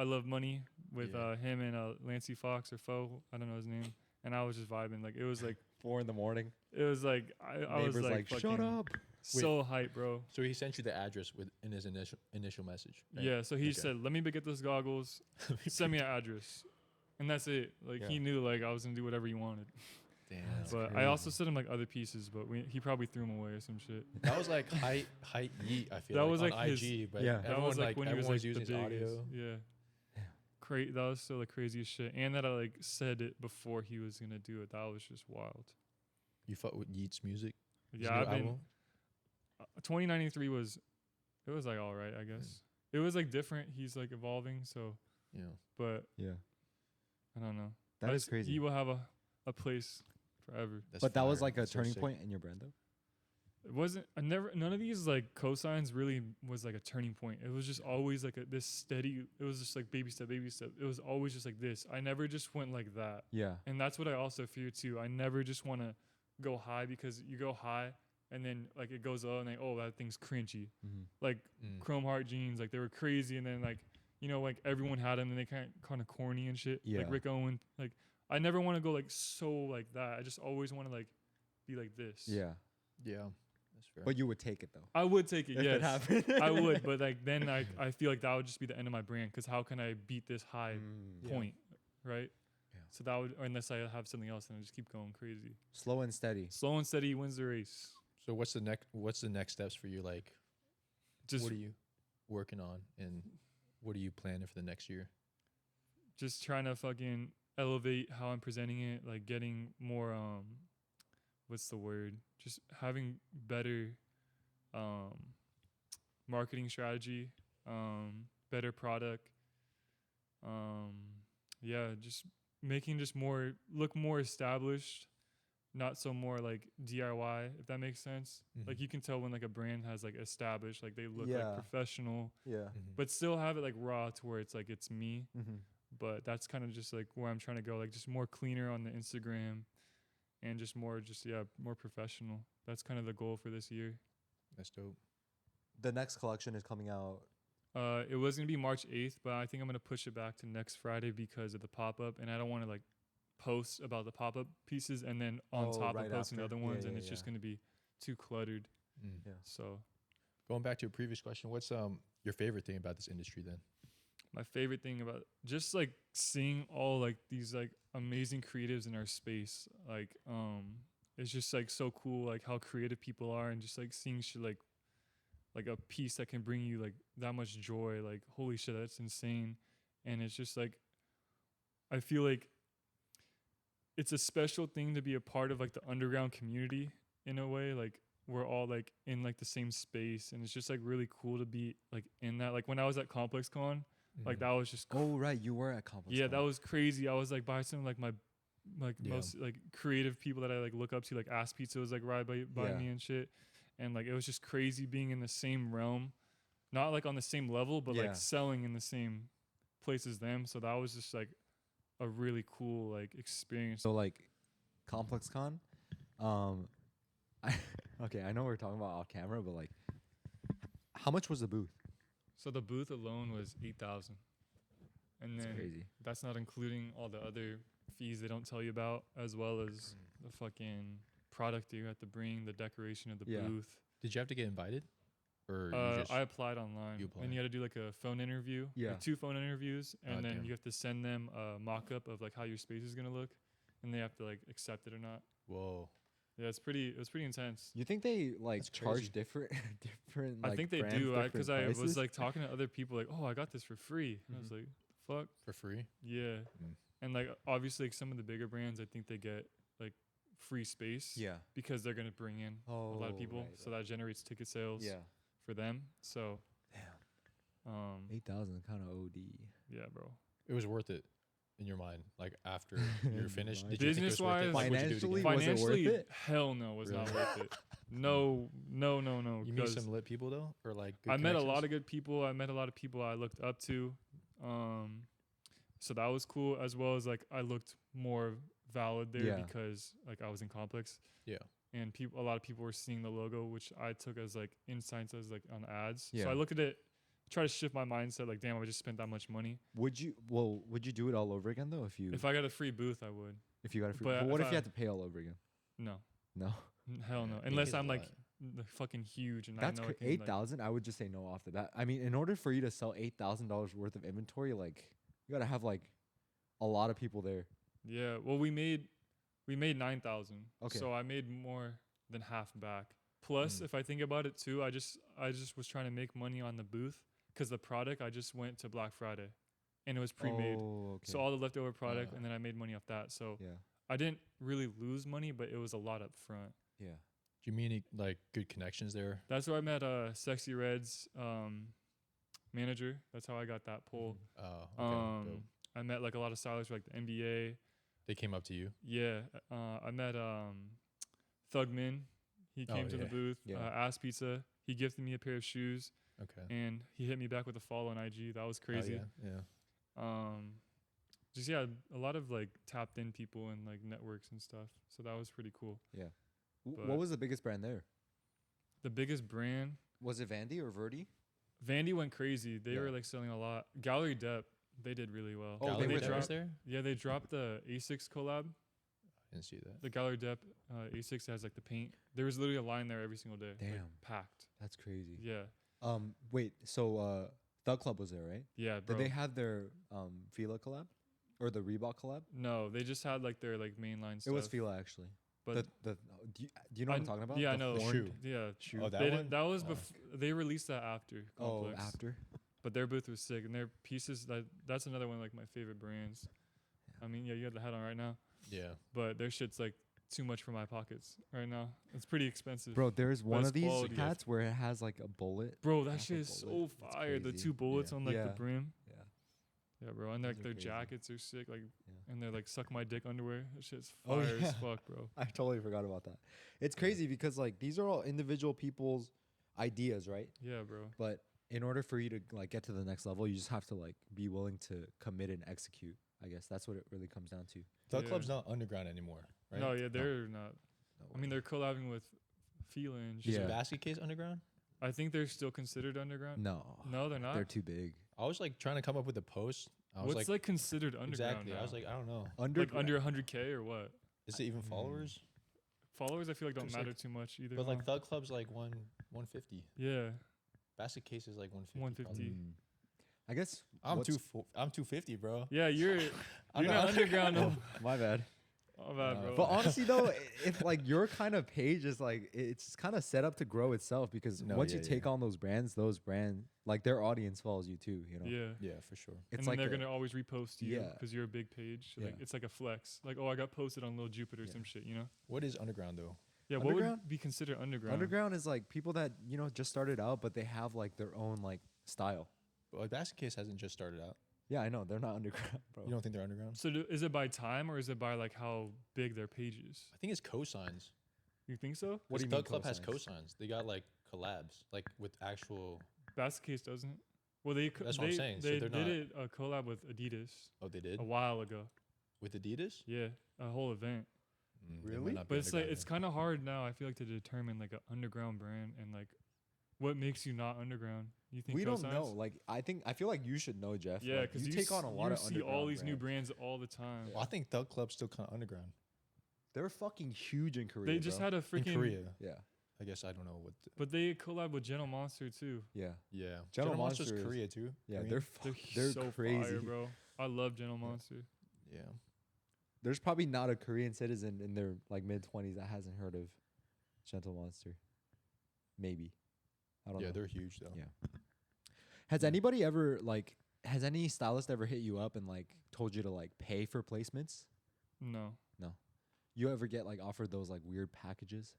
Love Money with Yeah. him and Lancey Fox or Foe, I don't know his name, and I was just vibing. Like it was like 4 in the morning. it was like I was Neighbors like, shut fucking up. so hype, bro. So he sent you the address in his initial message. Right? Yeah, so he Okay. said, let me get those goggles, send me an address, and that's it. Like Yeah. he knew like I was gonna do whatever he wanted. Damn. But I also sent him like other pieces, but he probably threw them away or some shit. That was like height Yeat. I feel That like was on like his- IG, but Yeah. That everyone was like when he was everyone's like using the his biggest. audio. Yeah. That was still the craziest shit. And that I like said it before he was gonna do it. That was just wild. You fuck with Yeat's music. His Yeah, new I've been. album? 2093 was like all right, I guess. It was like different. He's like evolving. So, Yeah. but Yeah. I don't know. That I is just- crazy. He will have a place forever. That's But that was fire. like a That's so turning sick. point in your brand, though. It wasn't. None of these like cosigns really was like a turning point. It was just always like this steady. It was just like baby step, baby step. It was always just like this. I never just went like that. Yeah. And that's what I also fear too. I never just want to go high because you go high and then like it goes low and like, oh, that thing's cringy. Mm-hmm. Like Mm. Chrome Heart jeans, like they were crazy, and then like like everyone had them and they kind of corny and shit. Yeah. Like Rick Owen. Like I never want to go like so like that. I just always want to like be like this. Yeah. Yeah. That's fair. But you would take it, though. I would take it. If Yes. it happened. I would, but like then I feel like that would just be the end of my brand because how can I beat this high Mm. point, right? Yeah. So that would, unless I have something else, and I just keep going crazy. Slow and steady. Slow and steady wins the race. So what's the next steps for you? Like, Just what are you working on, and what are you planning for the next year? just trying to fucking elevate how I'm presenting it, like getting more what's the word? Just having better marketing strategy, better product. Yeah, just making just more look more established, not so more like DIY, if that makes sense. Like you can tell when like a brand has like established, like they look Yeah. like professional, Yeah. but still have it like raw to where it's like it's me. Mm-hmm. But that's kind of just like where I'm trying to go, like just more cleaner on the Instagram and just more professional. That's kind of the goal for this year. That's dope. The next collection is coming out. It was going to be March 8th, but I think I'm going to push it back to next Friday because of the pop-up, and I don't want to like post about the pop-up pieces and then on Oh, top right of posting the after. other Yeah, ones, and yeah, it's just yeah. going to be too cluttered. Mm. Yeah. So Going back to your previous question, what's your favorite thing about this industry then? my favorite thing about just like seeing all like these like amazing creatives in our space, like it's just like so cool like how creative people are, and just like seeing shit like a piece that can bring you like that much joy, like holy shit, that's insane. And it's just like I feel like it's a special thing to be a part of like the underground community in a way. Like we're all like in like the same space, and it's just like really cool to be like in that. Like when I was at ComplexCon, like that was just Oh right, you were at Complex. yeah, that was crazy. I was like by some like my like Yeah. most like creative people that I like look up to. Like Ass Pizza was like right by Yeah. me and shit, and like it was just crazy being in the same realm, not like on the same level, but Yeah. like selling in the same place as them. So that was just like a really cool like experience. So like ComplexCon, okay, I know we're talking about off camera, but like, how much was the booth? So the booth alone was 8,000, and That's then crazy. that's not including all the other fees they don't tell you about, as well as the fucking product that you have to bring, the decoration of the Yeah. booth. Did you have to get invited, or you just I applied online, you and applied. you had to do like a phone interview, Yeah. like 2 phone interviews, and then damn. you have to send them a mock-up of like how your space is gonna look, and they have to like accept it or not. whoa? Yeah, it was pretty intense. You think they like That's charge crazy. different, different? Like, I think they brands, do, different because I was prices? like talking to other people, like, oh, I got this for free. And I was like, fuck, For free? yeah. Mm. And like obviously like, some of the bigger brands, I think they get like free space yeah. because they're gonna bring in a lot of people, so that generates ticket sales Yeah. for them. So, Damn. 8,000 kind of OD. yeah, bro. It was worth it in your mind, like after you're finished. Mind. Did you think it was worth it? Business-wise, Like, would you do it financially, again? was it worth Financially, it? hell no, was not Really? worth it. No. You meet 'cause some lit people though, or like good I met a lot connections? of good people. I met a lot of people I looked up to. So that was cool, as well as like I looked more valid there Yeah. because like I was in Complex. Yeah. And a lot of people were seeing the logo, which I took as like insights as like on ads. Yeah. So I look at it, try to shift my mindset, like, damn, I just spent that much money. Would you do it all over again though if you If I got a free booth, I would. if you got a free? but But what if if you I- had to pay all over again? No, No, hell no. Yeah, Unless is a I'm like lot. fucking huge and that's I know I can, 8,000. I would just say no off the bat. I mean, in order for you to sell $8,000 worth of inventory, like you gotta have like a lot of people there. yeah. Well, we made 9,000. Okay. So I made more than half back. Plus, if I think about it too, I just was trying to make money on the booth because the product I just went to Black Friday, and it was pre-made. Oh, okay. So all the leftover product, Uh. and then I made money off that. So yeah, I didn't really lose money, but it was a lot up front. yeah. Do you mean any like good connections there? That's where I met Sexy Red's manager. That's how I got that pull. Oh, okay. Dope. I met like a lot of stylists for, like the NBA. They came up to you. Yeah, I met Thugman. He Oh, came to the yeah. booth. Yeah. Ass Pizza. He gifted me a pair of shoes, Okay. and he hit me back with a follow on IG. That was Oh, crazy. yeah. Just yeah, a lot of like tapped in people and like networks and stuff. So that was pretty cool. What But- was the biggest brand there? The biggest brand, Was it Vandy or Verdi? Vandy went crazy. They Yeah. were like selling a lot. Gallery Dep, they did really well. Oh, they Gallery were Dep there? was there? Yeah, they dropped the Asics collab. I didn't see that. The Gallery Dep Asics has like the paint. There was literally a line there every single day. like, Damn. packed. That's crazy. Yeah. Wait. So Thug Club was there, right? Yeah, bro. Did they have their Fila collab or the Reebok collab? No, they just had like their like mainline stuff. It was Fila actually. But Do you know what I'm talking about? Yeah, I The know. horned shoe. Yeah. shoe. Oh, that They one? did, that was Oh. they released that after Oh, Complex. after. But their booth was sick, and their pieces that's another one of, like my favorite brands. I mean, yeah, you got the hat on right now, Yeah. but their shit's like too much for my pockets right now. It's pretty expensive. Bro, there's one it's of these quality. hats where it has like a bullet. Bro, that half a shit is so bullet. It's fire. The crazy. 2 bullets Yeah. on like Yeah. the brim. Yeah. Yeah, bro. And Those like are their crazy. jackets are sick. Like, Yeah. and they're like suck my dick underwear. That shit's Oh, fire yeah. as fuck, bro. I totally forgot about that. It's crazy because like these are all individual people's ideas, right? Yeah, bro. But in order for you to like get to the next level, you just have to like be willing to commit and execute. I guess that's what it really comes down to. Thug Yeah. Club's not underground anymore, right? No, yeah, they're not. No I mean, they're collabing with Fila and Is shit. Yeah. Basket Case underground? I think they're still considered underground. no, No, they're not. they're too big. I was like trying to come up with a post. I was What's like, like considered underground exactly. now? I was like, I don't know. like under 100K or what? Is it even followers? Followers, I feel like don't Just, matter like- too much either. But like huh? Thug Club's like 150. Yeah, Basket Case is like 150. 150. probably. I guess I'm what's- I'm 250, bro. yeah, you're I'm not underground. No. My bad. Oh, bad, bro. But honestly, though, if like your kind of page is like, it's kind of set up to grow itself because No, once yeah, you take on those brands, like their audience follows you too. You know. Yeah. Yeah, for sure. It's And like then they're a- gonna always repost you Yeah. because you're a big page. Like Yeah. it's like a flex. Like, oh, I got posted on Lil Jupiter or Yeah. some shit, you know? What is underground though? Yeah, what Underground? would be considered underground? Underground is like people that just started out, but they have like their own like style. Well, like Basket Case hasn't just started out. Yeah, I know they're not underground, bro. You don't think they're underground? So is it by time or is it by like how big their page is? I think it's cosigns. You think so? What do you Thug mean Club has cosigns? cosigns. They got like collabs, like with actual. Basket Case doesn't. Well, they That's what I'm saying. So They they're did not- it a collab with Adidas Oh, they did a while ago. with Adidas. Yeah, a whole event. They might Really? not be But it's like underground it's then. kind of hard now. I feel like to determine like an underground brand and like what makes you not underground. You think We don't cosigns? know. Like I feel like you should know, Jeff. Yeah, like, because you take on a lot of see all underground these new brands. brands all the time. Well, I think Thug Club's still kind of underground They're fucking huge in Korea. They just bro. had a in freaking. Korea. Yeah, I guess I don't know what. But they collab with Gentle Monster too. yeah, Yeah, General Monster's Monster is- Korea too. yeah. Korean? They're They're so crazy, fire, bro. I love Gentle Monster. Yeah. There's probably not a Korean citizen in their like mid-20s that hasn't heard of Gentle Monster. Maybe. I don't Yeah, know. they're huge though. Yeah. Has anybody ever like has any stylist ever hit you up and like told you to like pay for placements? No, You ever get like offered those like weird packages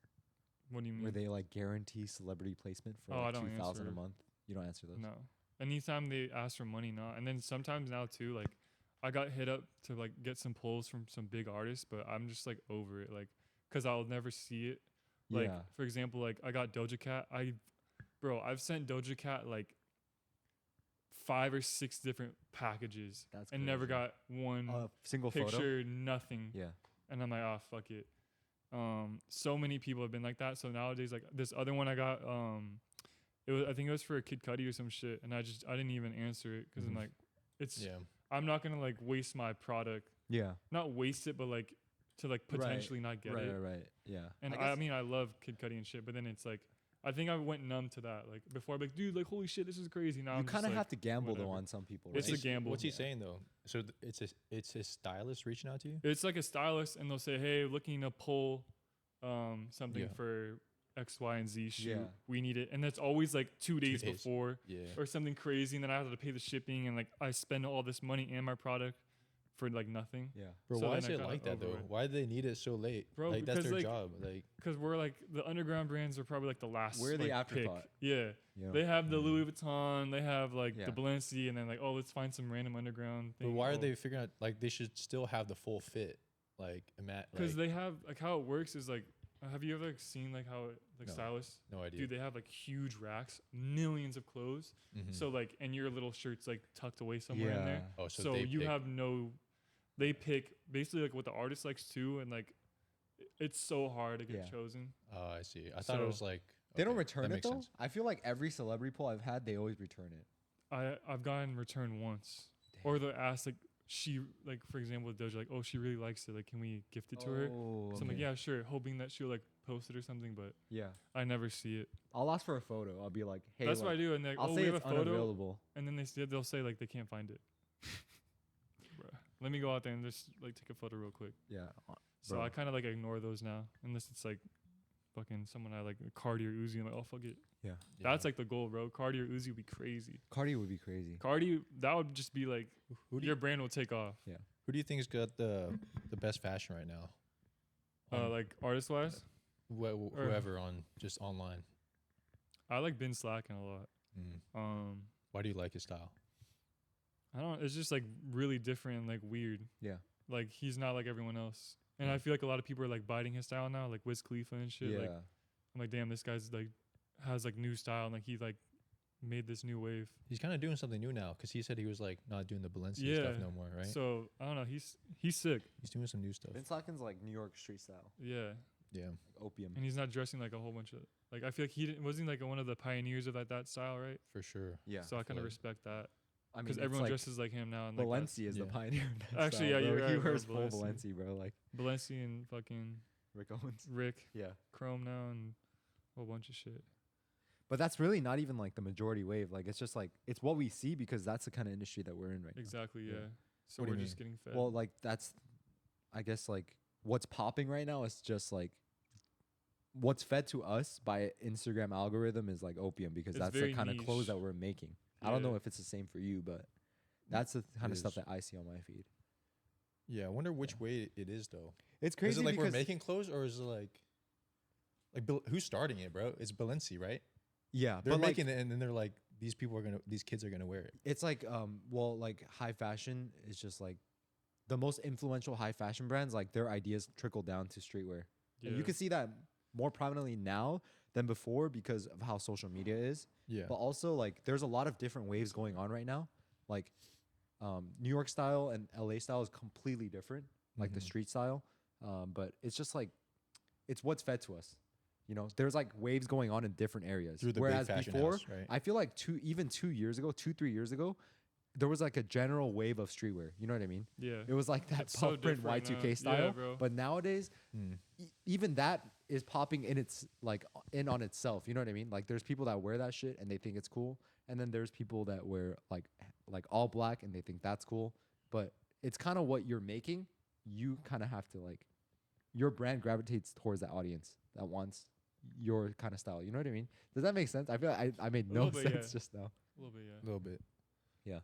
what do you mean? where they like guarantee celebrity placement for Oh, I like don't 2,000 a answer. month? You don't answer those. No. Anytime they ask for money, not. And then sometimes now too, like I got hit up to like get some pulls from some big artists, but I'm just like over it, like, cause I'll never see it. Like yeah. for example, like I got Doja Cat. I've sent Doja Cat like 5 or 6 different packages That's and never crazy. got one A single photo. picture, nothing. Yeah. And I'm like, oh fuck it. So many people have been like that. So nowadays, like this other one I got, I think it was for a Kid Cudi or some shit, and I didn't even answer it because I'm Mhm. like, Yeah. I'm not gonna like waste my product, Yeah. not waste it, but like to like Right. potentially not get Right, it. right, right. Yeah. And I guess- mean, I love Kid Cudi and shit, but then it's like, I think I went numb to that. Like before, I'm like, dude, like holy shit, this is crazy. Now you I'm just kind of like, have to gamble though whatever. on some people. It's right? a gamble. What's he Yeah. saying though? So it's his stylist reaching out to you. It's like a stylist, and they'll say, hey, looking to pull something Yeah. for X, Y, and Z shoot. Yeah. We need it, and that's always like 2 days days. before. Yeah. Or something crazy, and then I have to pay the shipping, and like I spend all this money and my product for like nothing. Yeah. Bro, So why then is I it got like that over though? it. Why do they need it so late? Bro, like that's because, their like, job. Like Because we're like the underground brands are probably like the last. We're the like, afterthought. Pick. Yeah, You know? they have the Mhm. Louis Vuitton, they have like Yeah. the Balenciaga, and then like, oh, let's find some random underground but thing. why are they figuring out like they should still have the full fit? Like Because they have like how it works is like, have you ever like, seen like how it, like No. stylists? no idea. Dude, they have like huge racks, millions of clothes. Mhm. So like, and your little shirt's like tucked away somewhere in there. oh, So they you pick- have no. They pick basically like what the artist likes too, and like, it's so hard to get Yeah. chosen. Oh, I see. I thought it So- was like They don't okay, return that it makes though. sense. I feel like every celebrity poll I've had, they always return it. I've gotten returned once, or they'll ask like she like for example with Doja like, oh, she really likes it, like can we gift it to her? Oh, So I'm like, yeah, sure, hoping that she'll like post it or something, but yeah. I never see it. I'll ask for a photo. I'll be like, hey, That's like, what I do, and they're like, I'll oh, say we have a it's photo, unavailable. and then they'll say like they can't find it. Bruh. Let me go out there and just like take a photo real quick. Yeah. So Bro. I kind of like ignore those now, unless it's like fucking someone I like, Cardi or Uzi. I'm like, oh fuck it. Yeah. Yeah. That's like the goal, bro. Cardi or Uzi would be crazy. Cardi would be crazy. Cardi, that would just be like who do your you, brand will take off. who do you think's got the best fashion right now? Like artist wise, Whoever on just online. I like Ben Slacking a lot. Mm. Why do you like his style? I don't. It's just like really different and like weird. Yeah. Like he's not like everyone else, and I feel like a lot of people are like biting his style now, like Wiz Khalifa and shit. Yeah. Like I'm like, damn, this guy's like has like new style, and like he like made this new wave. He's kind of doing something new now because he said he was like not doing the Balenciaga stuff Yeah. no more, right? So I don't know. He's sick. He's doing some new stuff. Ben Slacken's like New York street style, Yeah, Yeah. opium. and he's not dressing like a whole bunch of like. I feel like he wasn't like one of the pioneers of that style, right? For sure. Yeah. So I kind of like- respect that I mean, because it's everyone like dresses like him now. And like that's- Balenci is the Yeah. pioneer. Of that Actually, style, yeah, bro. you're He right, bro, wears full Balenci. Balenci, bro. Like Balenciaga and fucking Rick Owens. Rick Yeah. Chrome now and a whole bunch of shit. But that's really not even like the majority wave. Like it's just like it's what we see because that's the kind of industry that we're in right Exactly. Yeah. Yeah. So What do we're you just getting fed. now. Well, like that's, I guess like what's popping right now is just like what's fed to us by Instagram algorithm is like opium because It's that's the very kind of clothes niche. that we're making. I don't know Yeah. if it's the same for you, but that's the kind of It stuff is. that I see on my feed. Yeah, I wonder which way it is though. It's Is crazy it like we're because making clothes, or is it like who's starting it, bro? It's Balenci, right? yeah, They're but like making it, and then they're like, these kids are gonna wear it. it's like well like high fashion is just like the most influential high fashion brands like their ideas trickle down to streetwear. And Yeah. you can see that more prominently now than before because of how social media is. Yeah, But also like there's a lot of different waves going on right now. Like New York style and LA style is completely different, like the Mhm. street style. But it's just like it's what's fed to us. You know, there's like waves going on in different areas. through the Whereas big fashion before, house, right? I feel like 2, 3 years ago, there was like a general wave of streetwear. You know what I mean? Yeah. It was like that It's so puff print different Y2K now. Yeah, style. bro. But nowadays, Mm. even that is popping in its like in on itself. You know what I mean? Like there's people that wear that shit and they think it's cool, and then there's people that wear like all black and they think that's cool. But it's kind of what you're making. You kind of have to like your brand gravitates towards that audience that wants your kind of style. You know what I mean? Does that make sense? I feel like I made A no little bit, sense yeah. just now. A little bit, yeah. A little bit. Yeah.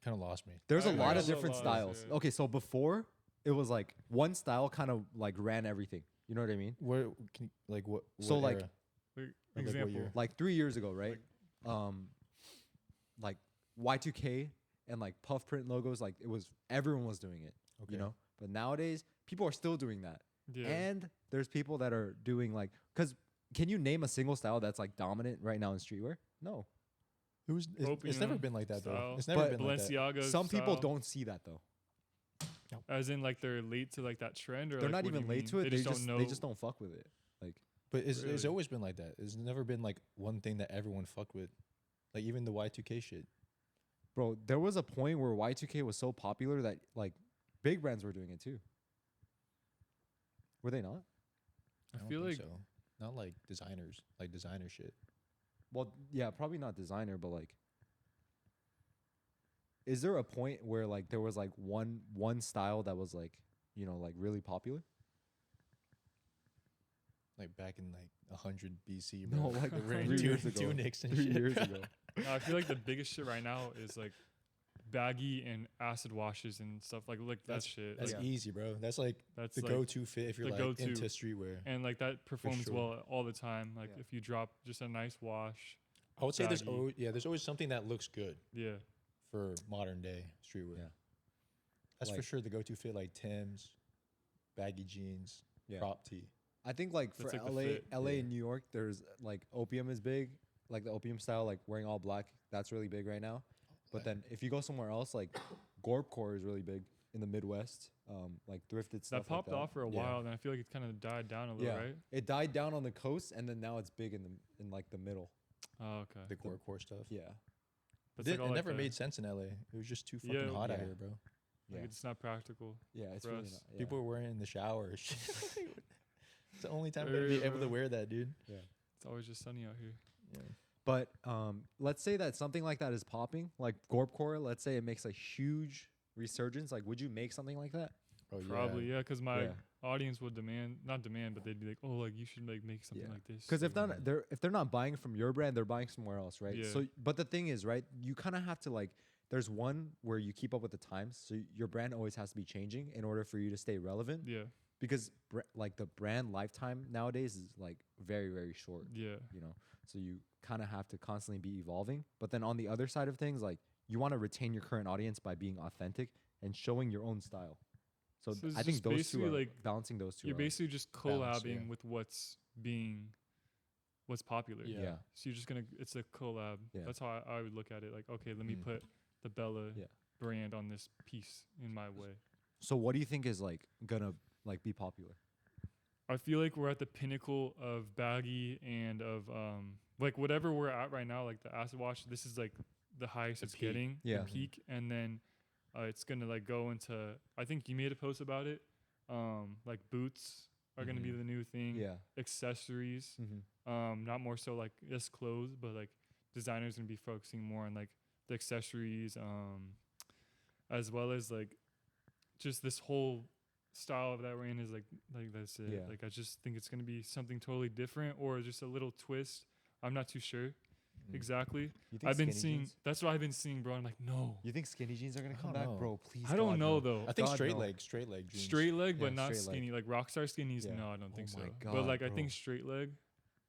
Kind of lost me. There's I a agree. lot I of also different lost, styles. yeah. Okay, so before it was like one style kind of like ran everything. You know what I mean? Where can like what? So, what like, era? Like, Like, what example. year? Like 3 years ago, right? Like Y2K and like puff print logos, like it was everyone was doing it, Okay. you know. But nowadays, people are still doing that, Yeah. and there's people that are doing like, cause can you name a single style that's like dominant right now in streetwear? No. It's never Opium been like that though. style. It's never But been like that. Balenciaga. Some people style. don't see that though. As in, like they're late to like that trend, or They're like, not what do even you late mean? to it. They just don't know. They just don't fuck with it. Like But it's Really? always been like that. It's never been like one thing that everyone fucked with. Like even the Y2K shit. bro, there was a point where Y2K was so popular that like big brands were doing it too. Were they not? I don't feel think like so. Not like designers, like designer shit. Well, yeah, probably not designer, but like, is there a point where like there was like one style that was like, you know, like really popular? Like back in like 100 BC, No, bro. like They're wearing 3 years ago. tunics and 3 shit. years ago. no, I feel like the biggest shit right now is like baggy and acid washes and stuff like that shit. That's like, Yeah. easy, bro. That's like that's the like, go-to fit if you're the like go-to. into streetwear. and like that performs sure. well all the time. Like Yeah. if you drop just a nice wash, I would say there's baggy. there's always something that looks good yeah, for modern day streetwear. Yeah. That's for Like- sure the go-to fit, like Tim's, baggy jeans, Yeah. crop tee. I think like for That's like the LA, fit. LA Yeah. and New York, there's like opium is big, like the opium style, like wearing all black. That's really big right now. But then if you go somewhere else, like Gorpcore is really big in the Midwest, like thrifted stuff. that popped like that. off for a Yeah. while, and I feel like it kind of died down a little, Yeah, right? it died down on the coast, and then now it's big in like the middle. Oh, okay. The core stuff. Yeah, But It it's like all, like, never the- made sense in LA. It was just too fucking Yeah. hot out Yeah. here, bro. yeah, Like it's not practical. yeah. It's for really us. not. Yeah. People were wearing it in the shower. and shit. It's the only time I'm gonna be Yeah, able to bro. wear that, dude. It's always just sunny out here. Yeah. But let's say that something like that is popping, like Gorpcore. Let's say it makes a huge resurgence. Like, would you make something like that? Oh, Probably, yeah, because my Yeah. audience would not demand, but they'd be like, oh, like you should like make something Yeah. like this. Because if Yeah. not, they're not buying from your brand, they're buying somewhere else, right? Yeah. So, but the thing is, right? You kind of have to like. There's one where you keep up with the times, so your brand always has to be changing in order for you to stay relevant. yeah, Because like the brand lifetime nowadays is like very very short. yeah, You know, so you kind of have to constantly be evolving. But then on the other side of things, like you want to retain your current audience by being authentic and showing your own style. So, So it's I think just those two basically, are like, balancing those two. you're are, basically just balance, collabing yeah. with what's popular. Yeah. yeah. So you're just gonna, it's a collab. Yeah. That's how I would look at it. Like, okay, let me Mm. put the Bella Yeah. brand on this piece in my way. So what do you think is like gonna like be popular? I feel like we're at the pinnacle of baggy and of like whatever we're at right now, like the acid wash. This is like the highest The it's peak. getting, Yeah. the peak, and then it's gonna like go into. I think you made a post about it. Like boots are gonna be Mhm. the new thing. Yeah. Accessories, Mm-hmm. not more so like just clothes, but like designers gonna be focusing more on like the accessories, as well as like just this whole style that we're in is like that's it. Yeah. Like I just think it's gonna be something totally different or just a little twist. I'm not too sure exactly. You think I've been skinny seeing jeans? that's what I've been seeing, bro. I'm like, no. You think skinny jeans are gonna I come don't back, know. bro? Please. I don't God, know no. though. I think God, straight no. leg jeans. Straight leg, Yeah, but not straight leg. skinny. Like rockstar skinnies, Yeah. no, I don't think Oh so. my But God, like I bro. think straight leg.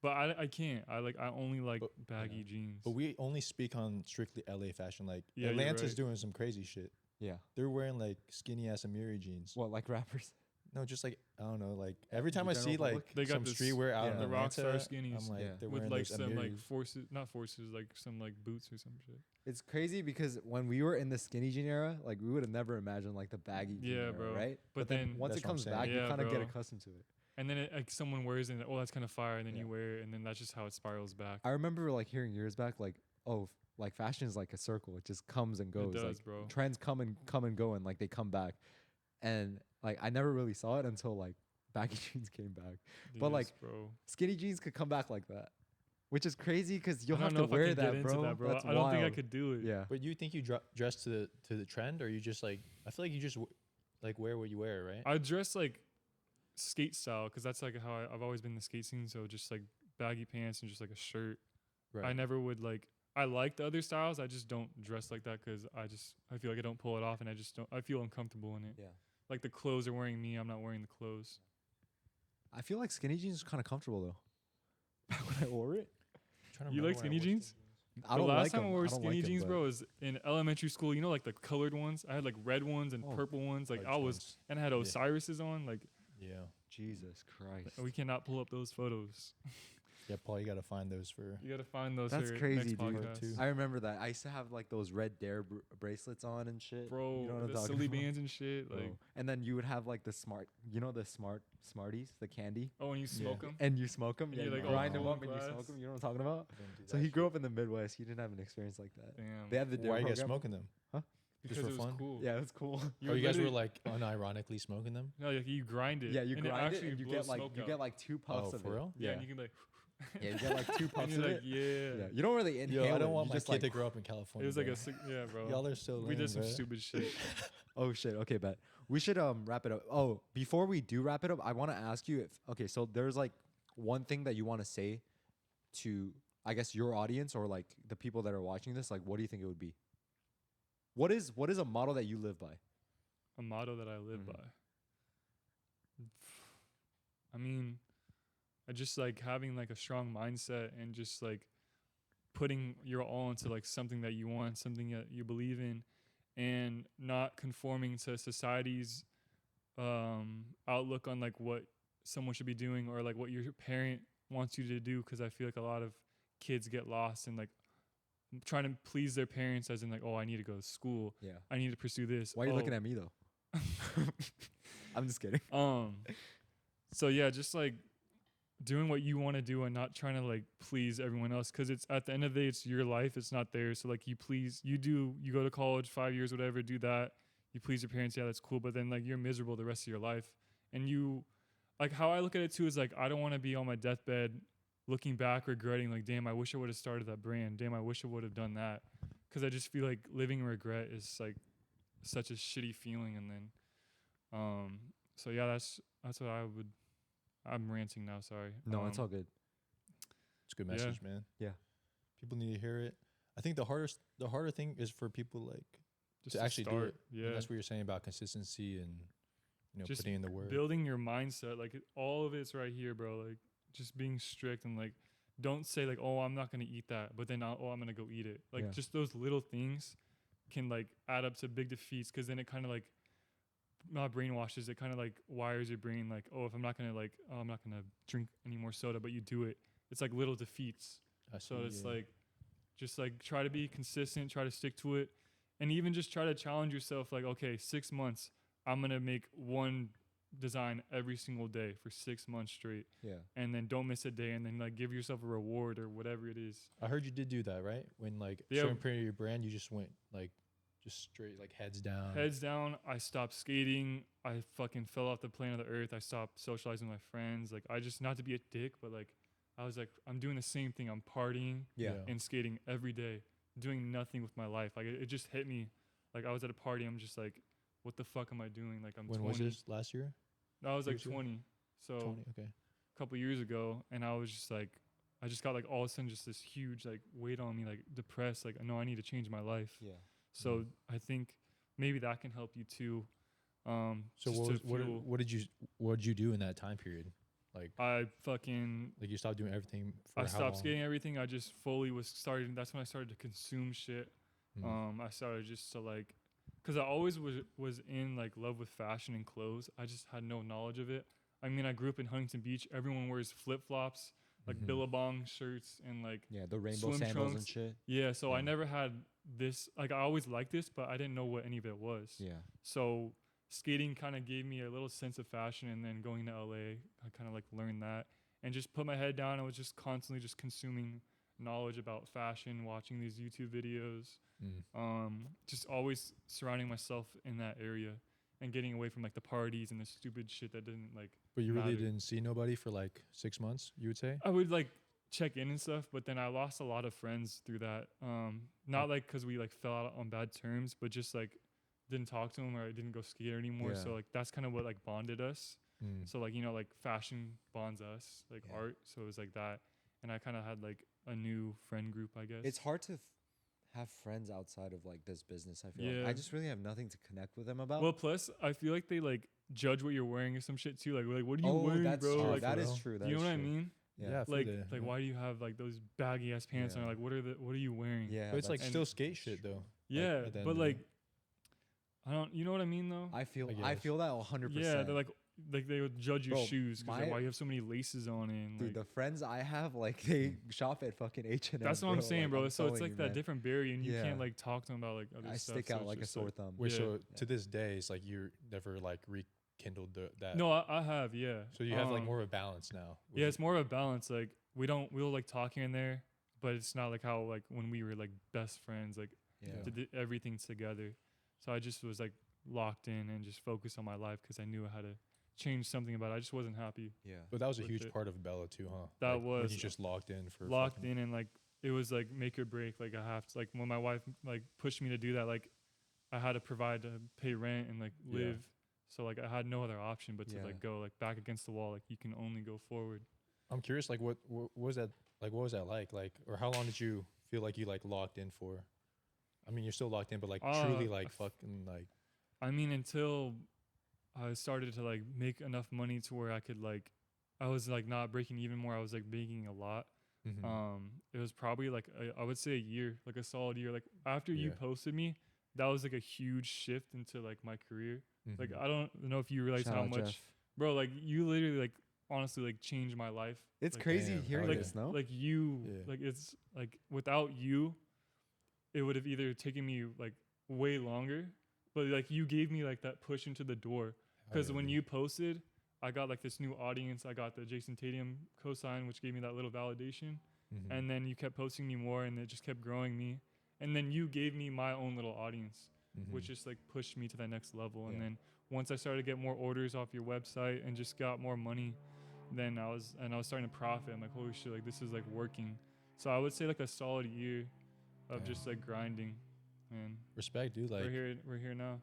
But I can't. I only like But- baggy yeah. jeans. But we only speak on strictly LA fashion. Like Yeah, you're Atlanta's right. doing some crazy shit. Yeah. They're wearing like skinny ass Amiri jeans. What, like rappers? No, just like I don't know. Like every The time I see general like public? They got some this- streetwear out yeah. in The Atlanta, Rockstar skinnies. I'm like Yeah. they're with wearing like those some like Amiris. forces, not forces, like some like boots or some shit. It's crazy because when we were in the skinny jean era, like we would have never imagined like the baggy jean Yeah, era, bro. right? But then then- once That's it what I'm comes saying. back, you Yeah, kind of get bro. accustomed to it. And then like someone wears it, and oh, that's kind of fire. And then Yeah. you wear it, and then that's just how it spirals back. I remember like hearing years back, like, oh, like fashion is like a circle; it just comes and goes. It does, like, bro. Trends come and go, and like they come back. And like I never really saw it until like baggy jeans came back. But, Yes, like, bro. Skinny jeans could come back like that, which is crazy because you'll I have don't know to if I wear could that, get bro. into that, bro. That's I don't think I wild. could do it. Yeah. But you think you dress to the trend, or you just like? I feel like you just like wear what you wear, right? I dress like skate style because that's like how I've always been in the skate scene. So just like baggy pants and just like a shirt. Right. I never would like. I like the other styles. I just don't dress like that because I feel like I don't pull it off and I just don't. I feel uncomfortable in it. Yeah. Like the clothes are wearing me. I'm not wearing the clothes. I feel like skinny jeans are kind of comfortable though. Back when I wore it, Trying to You remember like when I skinny wore jeans? I The don't last like time I them. wore I don't skinny like 'em, jeans, but- bro, was in elementary school. You know, like the colored ones. I had like red ones and Oh. purple ones. Like Like I was, trends. and I had Yeah. Osiris's on. Like Yeah. Jesus Christ. we cannot pull up those photos. Yeah, Paul, you gotta find those for. You gotta find those. That's for crazy, next dude. podcast. Too. I remember that. I used to have like those red Dare bracelets on and shit. Bro, you know what I'm the talking silly about? bands and shit. Bro. Like, And then you would have like the Smarties, the candy, oh, and you smoke Yeah. them. and you smoke them. And Yeah, you're you like, oh, grind them cool up and you glass. smoke them. You know what I'm talking about? Don't do So that he shit. grew up in the Midwest. He didn't have an experience like that. Damn. They had the Dare Why are you guys program. smoking them? because for it was fun? cool. Yeah, it was cool. Oh, you guys were literally- like unironically smoking them? No, like you grind it. Yeah, you and grind it actually and you blows get like smoke you out. get like 2 puffs Oh, of for it. real? Yeah, Yeah, and you can like. yeah, you get like 2 and puffs you're of like, it. yeah. Yeah, you don't really inhale. Yo, I don't it, want you my just, kid like, to grow up in California. It was like bro. a yeah, bro. Y'all are so lame, we did some bro. stupid shit. Oh shit. Okay, bet. We should wrap it up. Oh, before we do wrap it up, I want to ask you if okay, so there's like one thing that you want to say to I guess your audience or like the people that are watching this, like what do you think it would be? What is a model that you live by? A motto that I live Mhm. by. I mean, I just like having like a strong mindset and just like putting your all into like something that you want, something that you believe in, and not conforming to society's outlook on like what someone should be doing or like what your parent wants you to do. Because I feel like a lot of kids get lost in like trying to please their parents, as in like, oh, I need to go to school, Yeah. I need to pursue this. Why are you oh, looking at me though? I'm just kidding. So yeah, just like doing what you want to do and not trying to like please everyone else, because it's at the end of the day it's your life, it's not theirs. So like you go to college 5 years, whatever, do that, you please your parents, yeah, that's cool, but then like you're miserable the rest of your life. And you like how I look at it too is like I don't want to be on my deathbed looking back regretting like, damn, I wish I would have started that brand, damn, I wish I would have done that, because I just feel like living in regret is like such a shitty feeling. And then so yeah, that's what I'm ranting now, sorry. No, it's all good. It's a good Yeah. message, man. Yeah. People need to hear it. I think the harder thing is for people like just to actually do start, it. Yeah. And that's what you're saying about consistency and Just putting in the work. building your mindset, like all of it's right here, bro. Like just being strict and like don't say like, oh, I'm not gonna eat that, but then I'm gonna go eat it. Like Yeah. just those little things can like add up to big defeats, because then it kind of like not brainwashes, it kind of like wires your brain like, oh, if I'm not gonna like, oh, I'm not gonna drink any more soda, but you do it. It's like little defeats. So it's like just like try to be consistent, try to stick to it, and even just try to challenge yourself. Like, okay, 6 months, I'm gonna make one design every single day for 6 months straight, Yeah. and then don't miss a day, and then like give yourself a reward or whatever it is. I heard you did do that, right? When like Yeah. certain period of your brand, you just went like just straight like heads down. Heads down. I stopped skating. I fucking fell off the plane of the earth. I stopped socializing with my friends. Like I just, not to be a dick, but like I was like, I'm doing the same thing. I'm partying Yeah. and skating every day, doing nothing with my life. Like it just hit me. Like I was at a party. I'm just like, what the fuck am I doing? Like I'm When 20. was this? Last year? No, I was like Years ago? 20. So 20. Okay. a couple years ago, and I was just like, I just got like all of a sudden just this huge like weight on me, like depressed. Like, no, I need to change my life. Yeah. So I think maybe that can help you too. So just to fuel- what did you do in that time period? Like I fucking you stopped doing everything for I how stopped long? skating everything. I just fully was starting. That's when I started to consume shit. Mm. I started just to like, cause I always was in like love with fashion and clothes. I just had no knowledge of it. I mean, I grew up in Huntington Beach. Everyone wears flip flops, like Mhm. Billabong shirts, and like Yeah, the rainbow swim sandals and trunks. shit. yeah. So I Mm. never had this. Like I always liked this, but I didn't know what any of it was. Yeah. So skating kind of gave me a little sense of fashion, and then going to LA, I kind of like learned that and just put my head down. I was just constantly just consuming knowledge about fashion, watching these YouTube videos, just always surrounding myself in that area and getting away from like the parties and the stupid shit that didn't like. But you really matter. didn't see nobody for like 6 months, you would say? I would like check in and stuff, but then I lost a lot of friends through that. Not like because we like fell out on bad terms, but just like didn't talk to them or I didn't go skate anymore. Yeah. So like that's kind of what like bonded us. Mm. So like, you know, like fashion bonds us, like Yeah. art. So it was like that. And I kind of had like a new friend group, I guess. It's hard to have friends outside of like this business. I feel like Yeah. I just really have nothing to connect with them about. Well, plus I feel like they like judge what you're wearing or some shit too. Like what are you oh, wearing, that's bro? true. Like, That is real. true. That you know is what I true. mean? Yeah, I feel Like that, like yeah. why do you have like those baggy ass pants on? Yeah. Like what are you wearing? Yeah, But it's like that's still true. skate shit though. Yeah, at the end but of the like day. I don't. You know what I mean though? I feel I I guess. feel that 100%. Yeah, they're like they would judge your Bro, shoes because like, my- why you have so many laces on it. And, Dude, like, the friends I have, like they shop at fucking H&M. that's what I'm saying, bro. So it's like that different. different barrier, and you Yeah. can't like talk to them about like other I stuff. stick so out it's like a just, sore thumb. Wait, yeah. so to this day, it's like you never like rekindled that. No, I have, yeah. So you have like more of a balance now. Yeah, it's more of a balance. Like we'll like talk here and there, but it's not like how like when we were like best friends, like Yeah. did everything together. So I just was like locked in and just focused on my life because I knew I had to change something about it. I just wasn't happy. Yeah. But that was a with huge it. part of Bella too, huh? That Like, when was you just locked in for Locked fucking- in, and like it was like make or break. Like I have to, like when my wife like pushed me to do that, like I had to provide to pay rent and like Yeah. live. So like I had no other option but to Yeah. like go like back against the wall. Like you can only go forward. I'm curious, like what was that like? What was that like? Like, or how long did you feel like you like locked in for? I mean, you're still locked in, but like truly like fucking like. I mean, until I started to like make enough money to where I could like, I was like not breaking even more. I was like making a lot. Mhm. It was probably like I would say a year, like a solid year. Like after you Yeah. posted me, that was like a huge shift into like my career. Like Mhm. I don't know if you realize Shout how out, much, Jeff. bro. Like you literally like honestly like changed my life. It's Like, crazy damn, hearing hell this, yeah. no? Like you, Yeah. like it's like without you, it would have either taken me like way longer, but like you gave me like that push into the door. Hell Because yeah, when dude. you posted, I got like this new audience. I got the Jason Tatum cosign, which gave me that little validation. Mhm. And then you kept posting me more, and it just kept growing me. And then you gave me my own little audience, which Mhm. just like pushed me to that next level. And Yeah. then once I started to get more orders off your website and just got more money, then I was starting to profit. I'm like, holy shit, like this is like working. So I would say like a solid year of Damn. just like grinding, and Respect, dude. Like we're here now.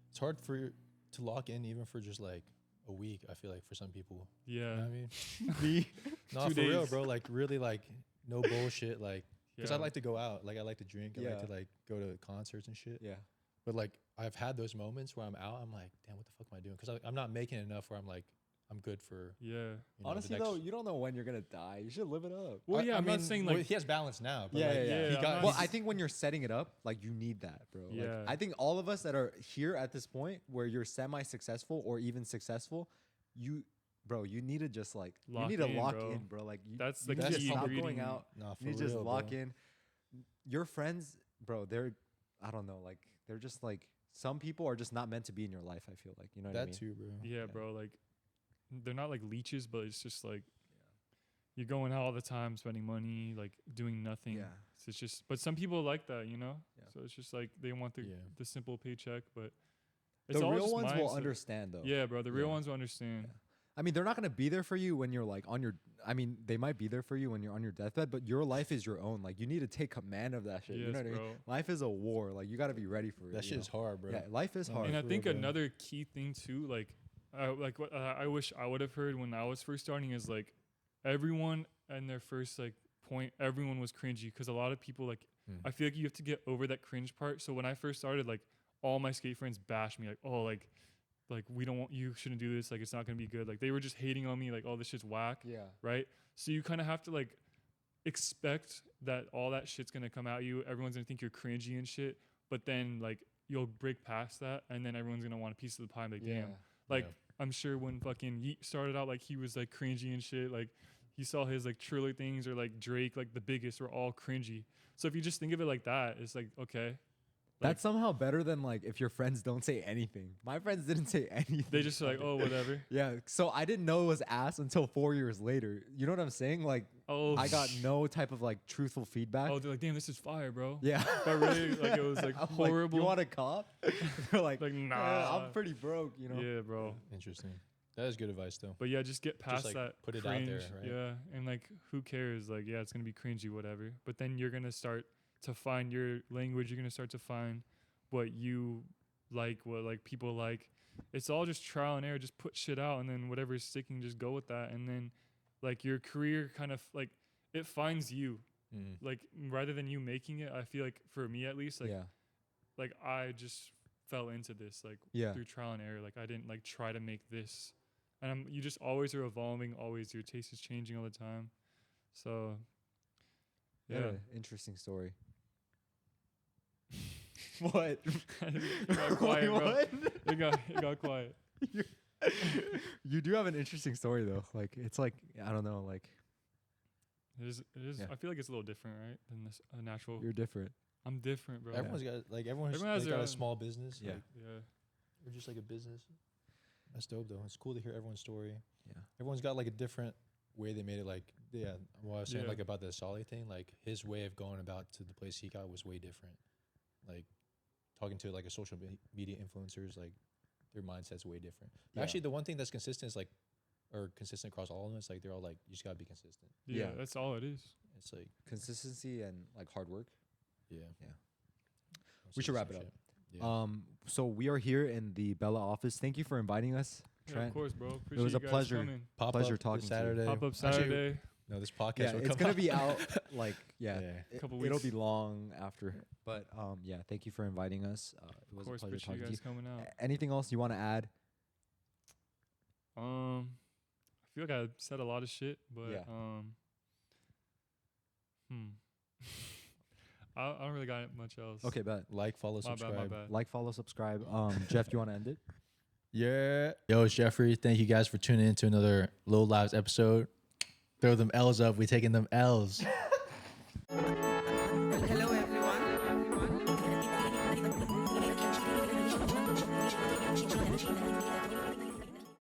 it's hard to lock in even for just like a week. I feel like for some people. You know Yeah. what I mean? Me. No, 2 for real, days. bro. Like really, like no bullshit. Like because I Yeah. like to go out. Like I like to drink. I like Yeah. to like go to concerts and shit. Yeah. But like I've had those moments where I'm out. I'm like, damn, what the fuck am I doing? Because I'm not making enough where I'm like, I'm good for. Yeah. You know, the Honestly next- though, you don't know when you're gonna die. You should live it up. Well, yeah, I I'm not mean, saying well, like he has balance now. But Yeah, like, yeah, yeah. He I'm got. not- Well, he's- I think when you're setting it up, like you need that, bro. Yeah. Like, I think all of us that are here at this point where you're semi-successful or even successful, you need to just like Lock you need to in, lock bro. in, bro. Like you, That's you the need to key stop ingredient. going out. Nah, for You need to just real, lock bro. in. Your friends, bro, they're I don't know, like they're just like some people are just not meant to be in your life. I feel like you know what I That mean. too, bro. Yeah, bro. Like, they're not like leeches, but it's just like you're going out all the time, spending money, like doing nothing. Yeah. So it's just, but some people like that, you know. Yeah. So it's just like they want Yeah. the simple paycheck, but it's The all real just ones will mindset. understand though. Yeah, bro. The real Yeah. ones will understand. Yeah. I mean, they're not gonna be there for you when you're like on your. I mean, they might be there for you when you're on your deathbed, but your life is your own. Like, you need to take command of that shit. Yes, You know what I mean? bro. Life is a war. Like, you gotta be ready for it. That you shit is hard, bro. know? Yeah, life is hard. And I for think real, bro. another key thing too, like what I wish I would have heard when I was first starting is like everyone and their first like point, everyone was cringy because a lot of people like I feel like you have to get over that cringe part. So when I first started, like all my skate friends bashed me like, oh, like we don't want, you shouldn't do this, like it's not gonna be good. Like they were just hating on me, like, oh, this shit's whack. Yeah. Right. So you kind of have to like expect that all that shit's gonna come at you. Everyone's gonna think you're cringy and shit. But then like you'll break past that, and then everyone's gonna want a piece of the pie. Like, damn. Like I'm sure when fucking Yeat started out, like he was like cringy and shit. Like he saw his like Triller things, or like Drake, like the biggest, were all cringy. So if you just think of it like that, it's like, okay. Like, That's somehow better than like if your friends don't say anything. My friends didn't say anything. they just like, oh, whatever. Yeah. So I didn't know it was ass until 4 years later. You know what I'm saying? Like, Oh, I got no type of like truthful feedback. oh, they're like, damn, this is fire, bro. Yeah. But really, like it was like I'm horrible. you want a cop? They're like, Like, nah. I'm pretty broke, you know? Yeah, bro. Interesting. That is good advice, though. But yeah, just get past like, that. put it out cringe. there, right? Yeah, and like, who cares? Like, yeah, it's gonna be cringy, whatever. But then you're gonna start to find your language. You're gonna start to find what you like, what like people like. It's all just trial and error. Just put shit out, and then whatever's sticking, just go with that. And then, like, your career kind of like it finds you. Like rather than you making it, I feel like for me at least, like, Yeah. like I just fell into this like Yeah. through trial and error. Like I didn't like try to make this, and you just always are evolving. Always your taste is changing all the time. So yeah, Interesting story. What? it got quiet, bro. What? It got quiet. You do have an interesting story though. Like it's like I don't know. Like It is. Yeah. I feel like it's a little different, right, than this natural. you're different. I'm different, bro. Everyone's got like Everyone has like, their got own- a small business. Yeah. Like, Yeah. or just like a business. That's dope though. It's cool to hear everyone's story. Yeah. Everyone's got like a different way they made it. Like what I was saying Yeah. like about the Solly thing. Like his way of going about to the place he got was way different. Like talking to like a social media influencers, like their mindset's way different. Yeah. Actually, the one thing that's consistent is like, or consistent across all of them, it's like they're all like you just gotta be consistent. Yeah, Yeah. that's all it is. It's like Consistency and like hard work. yeah. Yeah. Most We of should the wrap same it up. shit. Yeah. So we are here in the Bella office. Thank you for inviting us, Yeah, Trent. of course, bro. Appreciate was you a guys pleasure. coming. Pop pleasure up this talking to you. Saturday. Pop up Actually, Saturday. no, this podcast Yeah, will it's come gonna out. be out like yeah. Couple it'll weeks. be long after. But yeah, thank you for inviting us. It Of was course, a pleasure appreciate you talking to guys you. coming out. Anything else you want to add? I feel like I said a lot of shit, but Yeah. I don't really got much else. Okay, bet. Like, follow, My subscribe. bad. Like, follow, subscribe. Jeff, you want to end it? Yeah. Yo, it's Jeffrey. Thank you guys for tuning in to another Lowlives episode. Throw them L's up. We taking them L's.